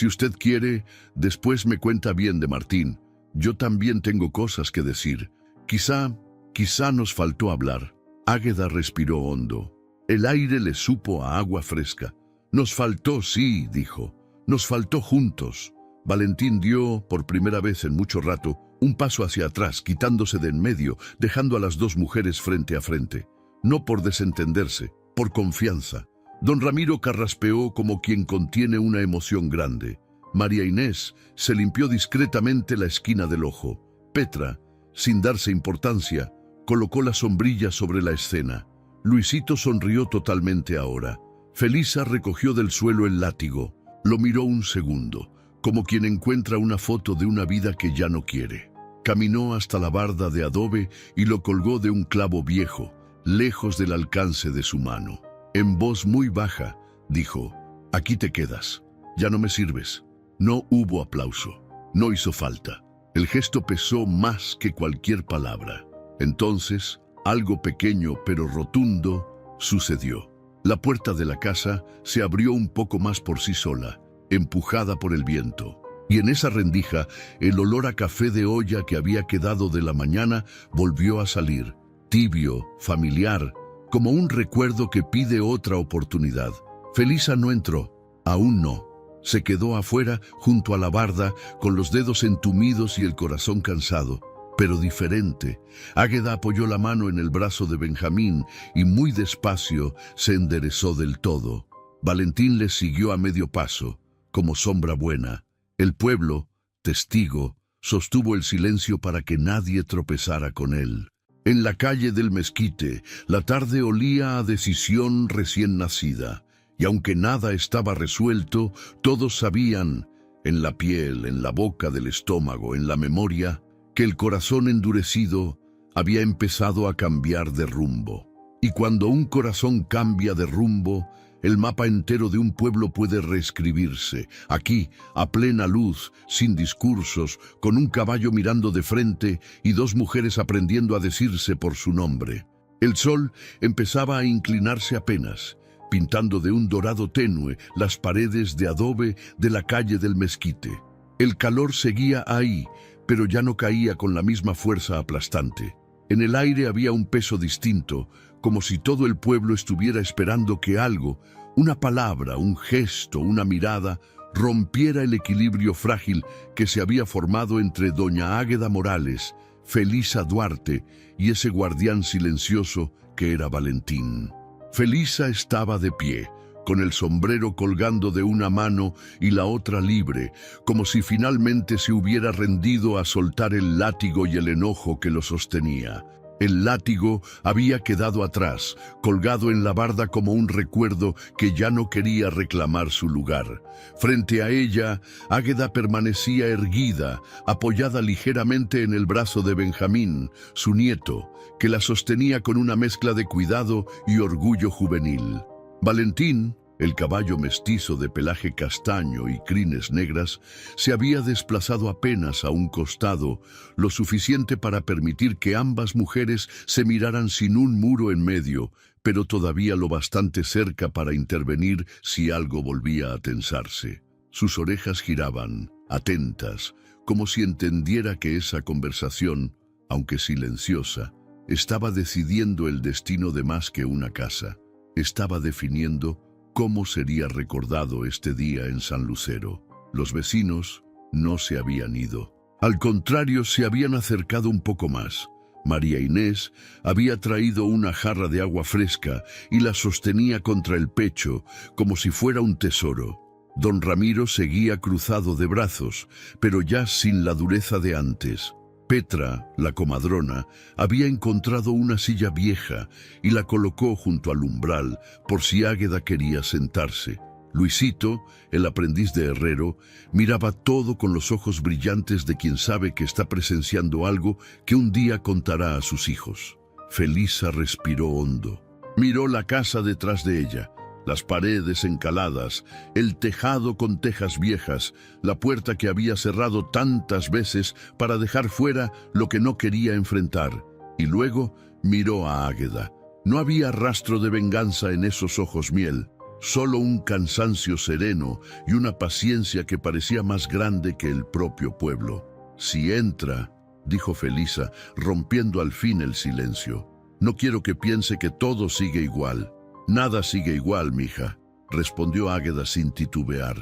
usted quiere, después me cuenta bien de Martín. Yo también tengo cosas que decir. Quizá nos faltó hablar. Águeda respiró hondo. El aire le supo a agua fresca. Nos faltó, sí, dijo. Nos faltó juntos. Valentín dio, por primera vez en mucho rato, un paso hacia atrás, quitándose de en medio, dejando a las dos mujeres frente a frente. No por desentenderse, por confianza. Don Ramiro carraspeó como quien contiene una emoción grande. María Inés se limpió discretamente la esquina del ojo. Petra, sin darse importancia, colocó la sombrilla sobre la escena. Luisito sonrió totalmente ahora. Felisa recogió del suelo el látigo. Lo miró un segundo, como quien encuentra una foto de una vida que ya no quiere. Caminó hasta la barda de adobe y lo colgó de un clavo viejo, lejos del alcance de su mano. En voz muy baja, dijo, aquí te quedas, ya no me sirves. No hubo aplauso, no hizo falta. El gesto pesó más que cualquier palabra. Entonces, algo pequeño pero rotundo sucedió. La puerta de la casa se abrió un poco más por sí sola, empujada por el viento. Y en esa rendija, el olor a café de olla que había quedado de la mañana volvió a salir, tibio, familiar, como un recuerdo que pide otra oportunidad. Felisa no entró, aún no. Se quedó afuera, junto a la barda, con los dedos entumidos y el corazón cansado, pero diferente. Águeda apoyó la mano en el brazo de Benjamín y muy despacio se enderezó del todo. Valentín le siguió a medio paso, como sombra buena. El pueblo, testigo, sostuvo el silencio para que nadie tropezara con él. En la calle del Mezquite, la tarde olía a decisión recién nacida. Y aunque nada estaba resuelto, todos sabían, en la piel, en la boca del estómago, en la memoria, que el corazón endurecido había empezado a cambiar de rumbo. Y cuando un corazón cambia de rumbo, el mapa entero de un pueblo puede reescribirse. Aquí, a plena luz, sin discursos, con un caballo mirando de frente y dos mujeres aprendiendo a decirse por su nombre. El sol empezaba a inclinarse apenas, pintando de un dorado tenue las paredes de adobe de la calle del Mezquite. El calor seguía ahí, pero ya no caía con la misma fuerza aplastante. En el aire había un peso distinto, como si todo el pueblo estuviera esperando que algo, una palabra, un gesto, una mirada, rompiera el equilibrio frágil que se había formado entre doña Águeda Morales, Felisa Duarte y ese guardián silencioso que era Valentín. Felisa estaba de pie, con el sombrero colgando de una mano y la otra libre, como si finalmente se hubiera rendido a soltar el látigo y el enojo que lo sostenía. El látigo había quedado atrás, colgado en la barda como un recuerdo que ya no quería reclamar su lugar. Frente a ella, Águeda permanecía erguida, apoyada ligeramente en el brazo de Benjamín, su nieto, que la sostenía con una mezcla de cuidado y orgullo juvenil. Valentín, el caballo mestizo de pelaje castaño y crines negras, se había desplazado apenas a un costado, lo suficiente para permitir que ambas mujeres se miraran sin un muro en medio, pero todavía lo bastante cerca para intervenir si algo volvía a tensarse. Sus orejas giraban, atentas, como si entendiera que esa conversación, aunque silenciosa, estaba decidiendo el destino de más que una casa. Estaba definiendo cómo sería recordado este día en San Lucero. Los vecinos no se habían ido. Al contrario, se habían acercado un poco más. María Inés había traído una jarra de agua fresca y la sostenía contra el pecho como si fuera un tesoro. Don Ramiro seguía cruzado de brazos, pero ya sin la dureza de antes. Petra, la comadrona, había encontrado una silla vieja y la colocó junto al umbral por si Águeda quería sentarse. Luisito, el aprendiz de herrero, miraba todo con los ojos brillantes de quien sabe que está presenciando algo que un día contará a sus hijos. Felisa respiró hondo. Miró la casa detrás de ella. Las paredes encaladas, el tejado con tejas viejas, la puerta que había cerrado tantas veces para dejar fuera lo que no quería enfrentar. Y luego miró a Águeda. No había rastro de venganza en esos ojos miel, solo un cansancio sereno y una paciencia que parecía más grande que el propio pueblo. «Si entra», dijo Felisa, rompiendo al fin el silencio. «No quiero que piense que todo sigue igual». «Nada sigue igual, mija», respondió Águeda sin titubear.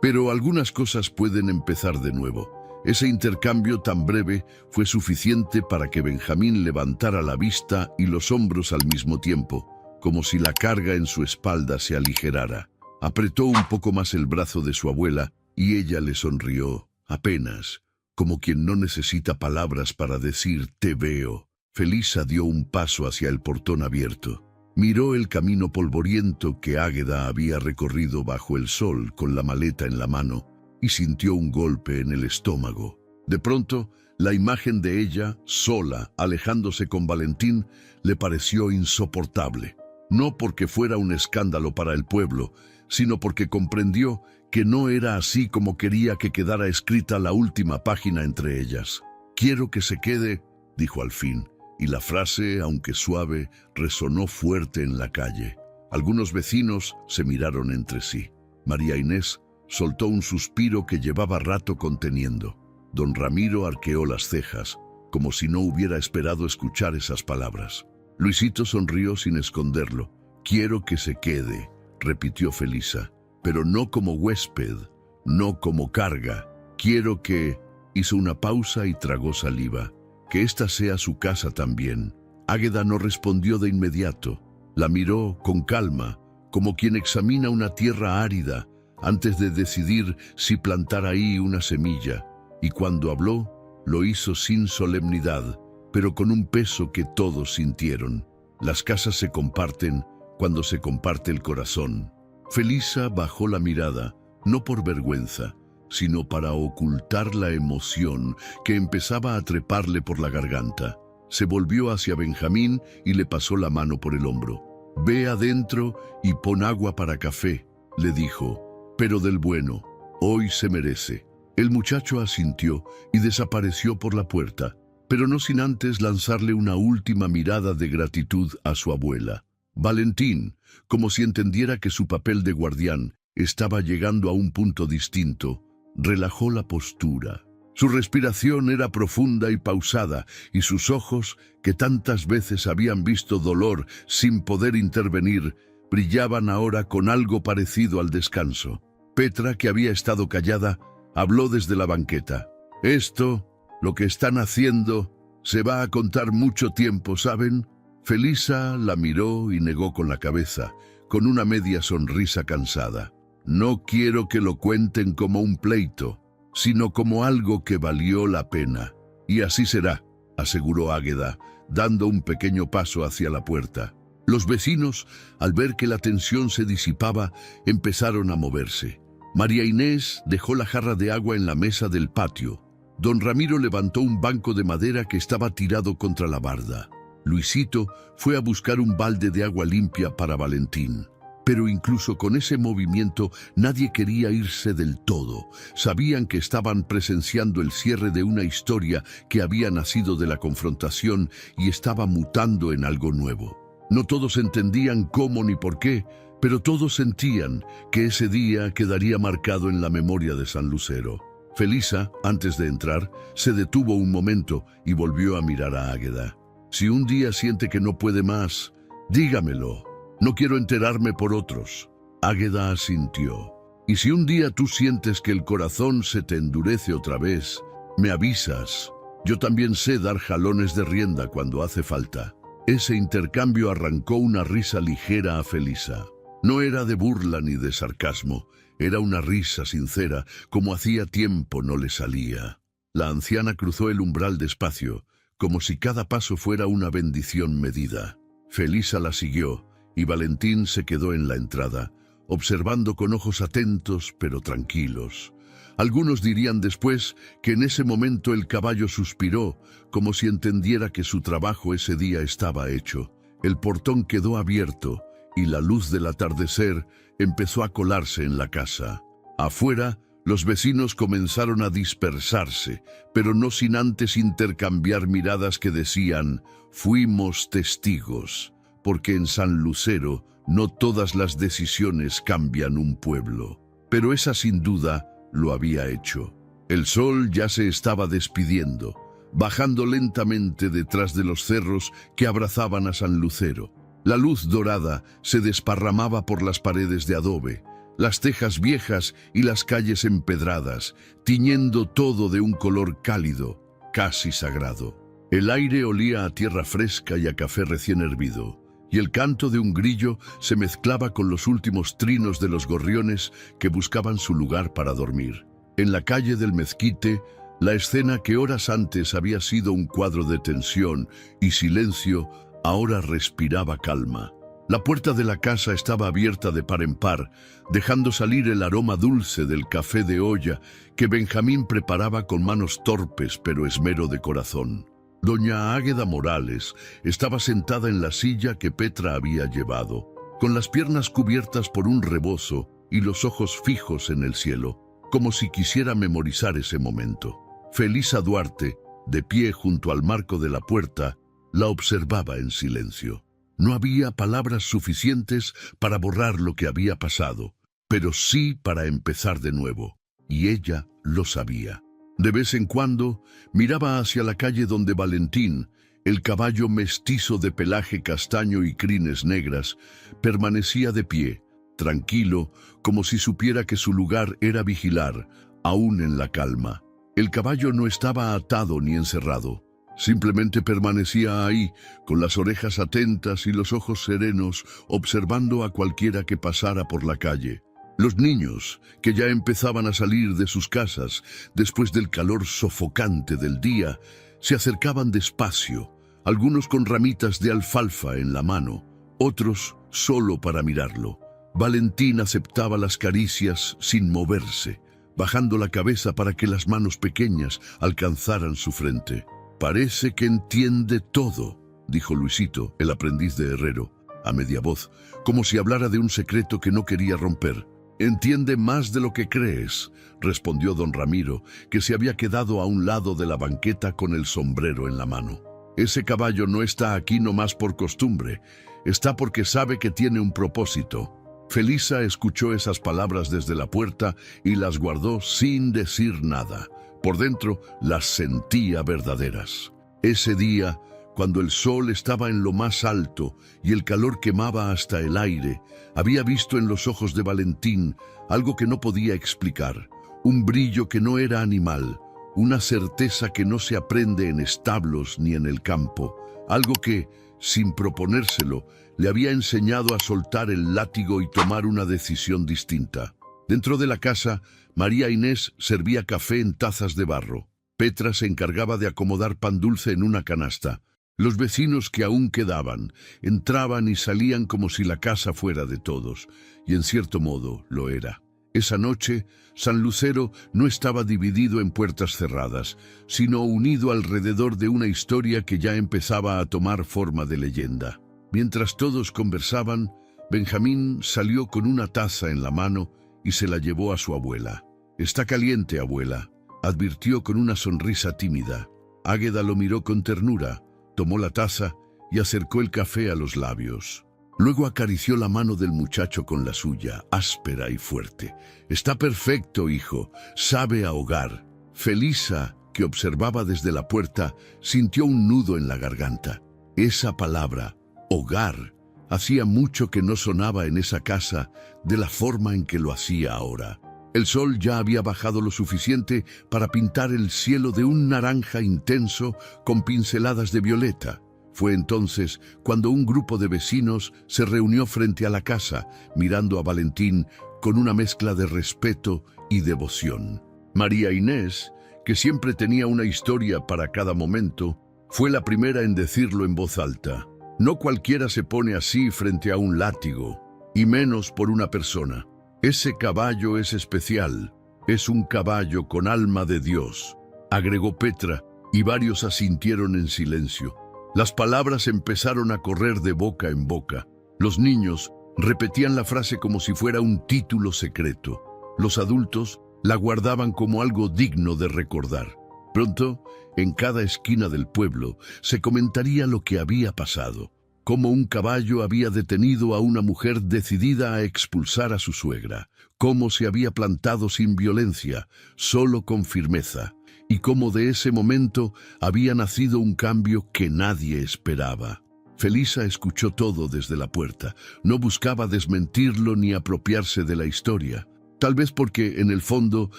«Pero algunas cosas pueden empezar de nuevo». Ese intercambio tan breve fue suficiente para que Benjamín levantara la vista y los hombros al mismo tiempo, como si la carga en su espalda se aligerara. Apretó un poco más el brazo de su abuela y ella le sonrió, apenas, como quien no necesita palabras para decir «te veo». Felisa dio un paso hacia el portón abierto. Miró el camino polvoriento que Águeda había recorrido bajo el sol con la maleta en la mano y sintió un golpe en el estómago. De pronto, la imagen de ella, sola, alejándose con Valentín, le pareció insoportable. No porque fuera un escándalo para el pueblo, sino porque comprendió que no era así como quería que quedara escrita la última página entre ellas. «Quiero que se quede», dijo al fin. Y la frase, aunque suave, resonó fuerte en la calle. Algunos vecinos se miraron entre sí. María Inés soltó un suspiro que llevaba rato conteniendo. Don Ramiro arqueó las cejas, como si no hubiera esperado escuchar esas palabras. Luisito sonrió sin esconderlo. «Quiero que se quede», repitió Felisa, «pero no como huésped, no como carga. Quiero que...» Hizo una pausa y tragó saliva. «Que esta sea su casa también». Águeda no respondió de inmediato. La miró con calma, como quien examina una tierra árida, antes de decidir si plantar ahí una semilla. Y cuando habló, lo hizo sin solemnidad, pero con un peso que todos sintieron. Las casas se comparten cuando se comparte el corazón. Felisa bajó la mirada, no por vergüenza, sino para ocultar la emoción que empezaba a treparle por la garganta. Se volvió hacia Benjamín y le pasó la mano por el hombro. «Ve adentro y pon agua para café», le dijo, «pero del bueno, hoy se merece». El muchacho asintió y desapareció por la puerta, pero no sin antes lanzarle una última mirada de gratitud a su abuela. Valentín, como si entendiera que su papel de guardián estaba llegando a un punto distinto, relajó la postura. Su respiración era profunda y pausada, y sus ojos, que tantas veces habían visto dolor sin poder intervenir, brillaban ahora con algo parecido al descanso. Petra, que había estado callada, habló desde la banqueta. «Esto, lo que están haciendo, se va a contar mucho tiempo, ¿saben?» Felisa la miró y negó con la cabeza, con una media sonrisa cansada. No quiero que lo cuenten como un pleito, sino como algo que valió la pena. Y así será, aseguró Águeda, dando un pequeño paso hacia la puerta. Los vecinos, al ver que la tensión se disipaba, empezaron a moverse. María Inés dejó la jarra de agua en la mesa del patio. Don Ramiro levantó un banco de madera que estaba tirado contra la barda. Luisito fue a buscar un balde de agua limpia para Valentín. Pero incluso con ese movimiento nadie quería irse del todo. Sabían que estaban presenciando el cierre de una historia que había nacido de la confrontación y estaba mutando en algo nuevo. No todos entendían cómo ni por qué, pero todos sentían que ese día quedaría marcado en la memoria de San Lucero. Felisa, antes de entrar, se detuvo un momento y volvió a mirar a Águeda. Si un día siente que no puede más, dígamelo. No quiero enterarme por otros. Águeda asintió. Y si un día tú sientes que el corazón se te endurece otra vez, me avisas. Yo también sé dar jalones de rienda cuando hace falta. Ese intercambio arrancó una risa ligera a Felisa. No era de burla ni de sarcasmo, era una risa sincera, como hacía tiempo no le salía. La anciana cruzó el umbral despacio, como si cada paso fuera una bendición medida. Felisa la siguió, y Valentín se quedó en la entrada, observando con ojos atentos pero tranquilos. Algunos dirían después que en ese momento el caballo suspiró, como si entendiera que su trabajo ese día estaba hecho. El portón quedó abierto, y la luz del atardecer empezó a colarse en la casa. Afuera, los vecinos comenzaron a dispersarse, pero no sin antes intercambiar miradas que decían: fuimos testigos, porque en San Lucero no todas las decisiones cambian un pueblo. Pero esa sin duda lo había hecho. El sol ya se estaba despidiendo, bajando lentamente detrás de los cerros que abrazaban a San Lucero. La luz dorada se desparramaba por las paredes de adobe, las tejas viejas y las calles empedradas, tiñendo todo de un color cálido, casi sagrado. El aire olía a tierra fresca y a café recién hervido, y el canto de un grillo se mezclaba con los últimos trinos de los gorriones que buscaban su lugar para dormir. En la calle del Mezquite, la escena que horas antes había sido un cuadro de tensión y silencio, ahora respiraba calma. La puerta de la casa estaba abierta de par en par, dejando salir el aroma dulce del café de olla que Benjamín preparaba con manos torpes pero esmero de corazón. Doña Águeda Morales estaba sentada en la silla que Petra había llevado, con las piernas cubiertas por un rebozo y los ojos fijos en el cielo, como si quisiera memorizar ese momento. Felisa Duarte, de pie junto al marco de la puerta, la observaba en silencio. No había palabras suficientes para borrar lo que había pasado, pero sí para empezar de nuevo, y ella lo sabía. De vez en cuando miraba hacia la calle donde Valentín, el caballo mestizo de pelaje castaño y crines negras, permanecía de pie, tranquilo, como si supiera que su lugar era vigilar, aún en la calma. El caballo no estaba atado ni encerrado. Simplemente permanecía ahí, con las orejas atentas y los ojos serenos, observando a cualquiera que pasara por la calle. Los niños, que ya empezaban a salir de sus casas después del calor sofocante del día, se acercaban despacio, algunos con ramitas de alfalfa en la mano, otros solo para mirarlo. Valentín aceptaba las caricias sin moverse, bajando la cabeza para que las manos pequeñas alcanzaran su frente. «Parece que entiende todo», dijo Luisito, el aprendiz de herrero, a media voz, como si hablara de un secreto que no quería romper. «Entiende más de lo que crees», respondió don Ramiro, que se había quedado a un lado de la banqueta con el sombrero en la mano. «Ese caballo no está aquí nomás por costumbre, está porque sabe que tiene un propósito». Felisa escuchó esas palabras desde la puerta y las guardó sin decir nada. Por dentro las sentía verdaderas. Ese día, cuando el sol estaba en lo más alto y el calor quemaba hasta el aire, había visto en los ojos de Valentín algo que no podía explicar, un brillo que no era animal, una certeza que no se aprende en establos ni en el campo, algo que, sin proponérselo, le había enseñado a soltar el látigo y tomar una decisión distinta. Dentro de la casa, María Inés servía café en tazas de barro. Petra se encargaba de acomodar pan dulce en una canasta. Los vecinos que aún quedaban entraban y salían como si la casa fuera de todos, y en cierto modo lo era. Esa noche, San Lucero no estaba dividido en puertas cerradas, sino unido alrededor de una historia que ya empezaba a tomar forma de leyenda. Mientras todos conversaban, Benjamín salió con una taza en la mano y se la llevó a su abuela. «Está caliente, abuela», advirtió con una sonrisa tímida. Águeda lo miró con ternura, tomó la taza y acercó el café a los labios. Luego acarició la mano del muchacho con la suya, áspera y fuerte. «Está perfecto, hijo, sabe ahogar». Felisa, que observaba desde la puerta, sintió un nudo en la garganta. Esa palabra, hogar, hacía mucho que no sonaba en esa casa de la forma en que lo hacía ahora. El sol ya había bajado lo suficiente para pintar el cielo de un naranja intenso con pinceladas de violeta. Fue entonces cuando un grupo de vecinos se reunió frente a la casa, mirando a Valentín con una mezcla de respeto y devoción. María Inés, que siempre tenía una historia para cada momento, fue la primera en decirlo en voz alta. No cualquiera se pone así frente a un látigo, y menos por una persona. Ese caballo es especial, es un caballo con alma de Dios, agregó Petra, y varios asintieron en silencio. Las palabras empezaron a correr de boca en boca. Los niños repetían la frase como si fuera un título secreto. Los adultos la guardaban como algo digno de recordar. Pronto, en cada esquina del pueblo, se comentaría lo que había pasado. Cómo un caballo había detenido a una mujer decidida a expulsar a su suegra. Cómo se había plantado sin violencia, solo con firmeza. Y cómo de ese momento había nacido un cambio que nadie esperaba. Felisa escuchó todo desde la puerta. No buscaba desmentirlo ni apropiarse de la historia. Tal vez porque, en el fondo,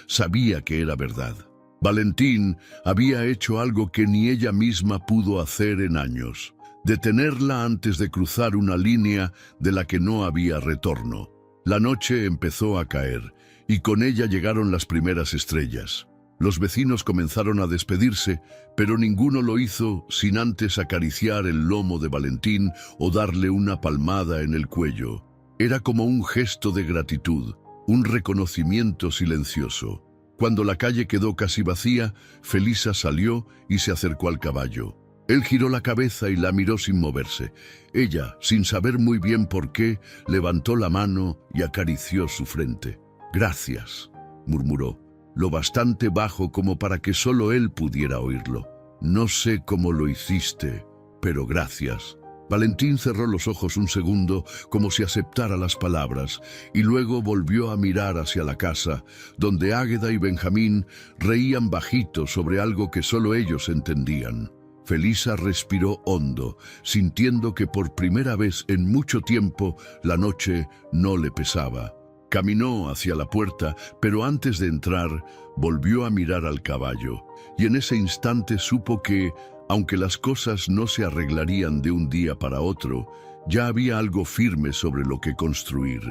sabía que era verdad. Valentín había hecho algo que ni ella misma pudo hacer en años. Detenerla antes de cruzar una línea de la que no había retorno. La noche empezó a caer, y con ella llegaron las primeras estrellas. Los vecinos comenzaron a despedirse, pero ninguno lo hizo sin antes acariciar el lomo de Valentín o darle una palmada en el cuello. Era como un gesto de gratitud, un reconocimiento silencioso. Cuando la calle quedó casi vacía, Felisa salió y se acercó al caballo. Él giró la cabeza y la miró sin moverse. Ella, sin saber muy bien por qué, levantó la mano y acarició su frente. «Gracias», murmuró, lo bastante bajo como para que solo él pudiera oírlo. «No sé cómo lo hiciste, pero gracias». Valentín cerró los ojos un segundo como si aceptara las palabras y luego volvió a mirar hacia la casa, donde Águeda y Benjamín reían bajito sobre algo que solo ellos entendían. Felisa respiró hondo, sintiendo que por primera vez en mucho tiempo la noche no le pesaba. Caminó hacia la puerta, pero antes de entrar, volvió a mirar al caballo, y en ese instante supo que, aunque las cosas no se arreglarían de un día para otro, ya había algo firme sobre lo que construir: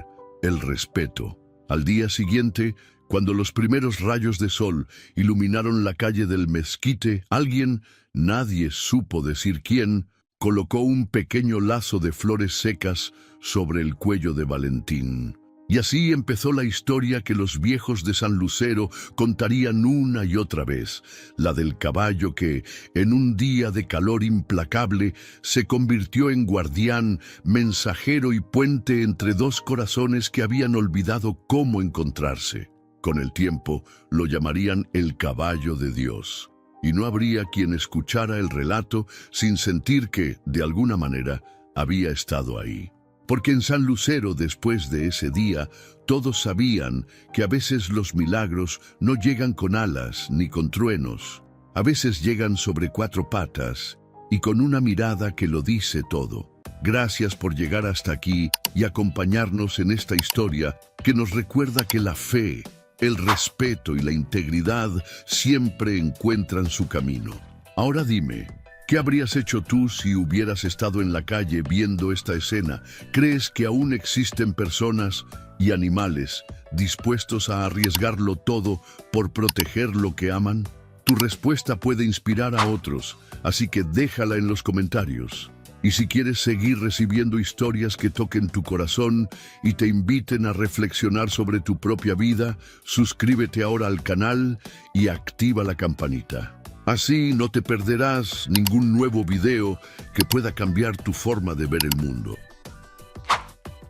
el respeto. Al día siguiente, cuando los primeros rayos de sol iluminaron la calle del mezquite, alguien, nadie supo decir quién, colocó un pequeño lazo de flores secas sobre el cuello de Valentín. Y así empezó la historia que los viejos de San Lucero contarían una y otra vez, la del caballo que, en un día de calor implacable, se convirtió en guardián, mensajero y puente entre dos corazones que habían olvidado cómo encontrarse. Con el tiempo lo llamarían el caballo de Dios, y no habría quien escuchara el relato sin sentir que, de alguna manera, había estado ahí. Porque en San Lucero, después de ese día, todos sabían que a veces los milagros no llegan con alas ni con truenos. A veces llegan sobre cuatro patas y con una mirada que lo dice todo. Gracias por llegar hasta aquí y acompañarnos en esta historia que nos recuerda que la fe, el respeto y la integridad siempre encuentran su camino. Ahora dime, ¿Qué habrías hecho tú si hubieras estado en la calle viendo esta escena? ¿Crees que aún existen personas y animales dispuestos a arriesgarlo todo por proteger lo que aman? Tu respuesta puede inspirar a otros, así que déjala en los comentarios. Y si quieres seguir recibiendo historias que toquen tu corazón y te inviten a reflexionar sobre tu propia vida, suscríbete ahora al canal y activa la campanita. Así no te perderás ningún nuevo video que pueda cambiar tu forma de ver el mundo.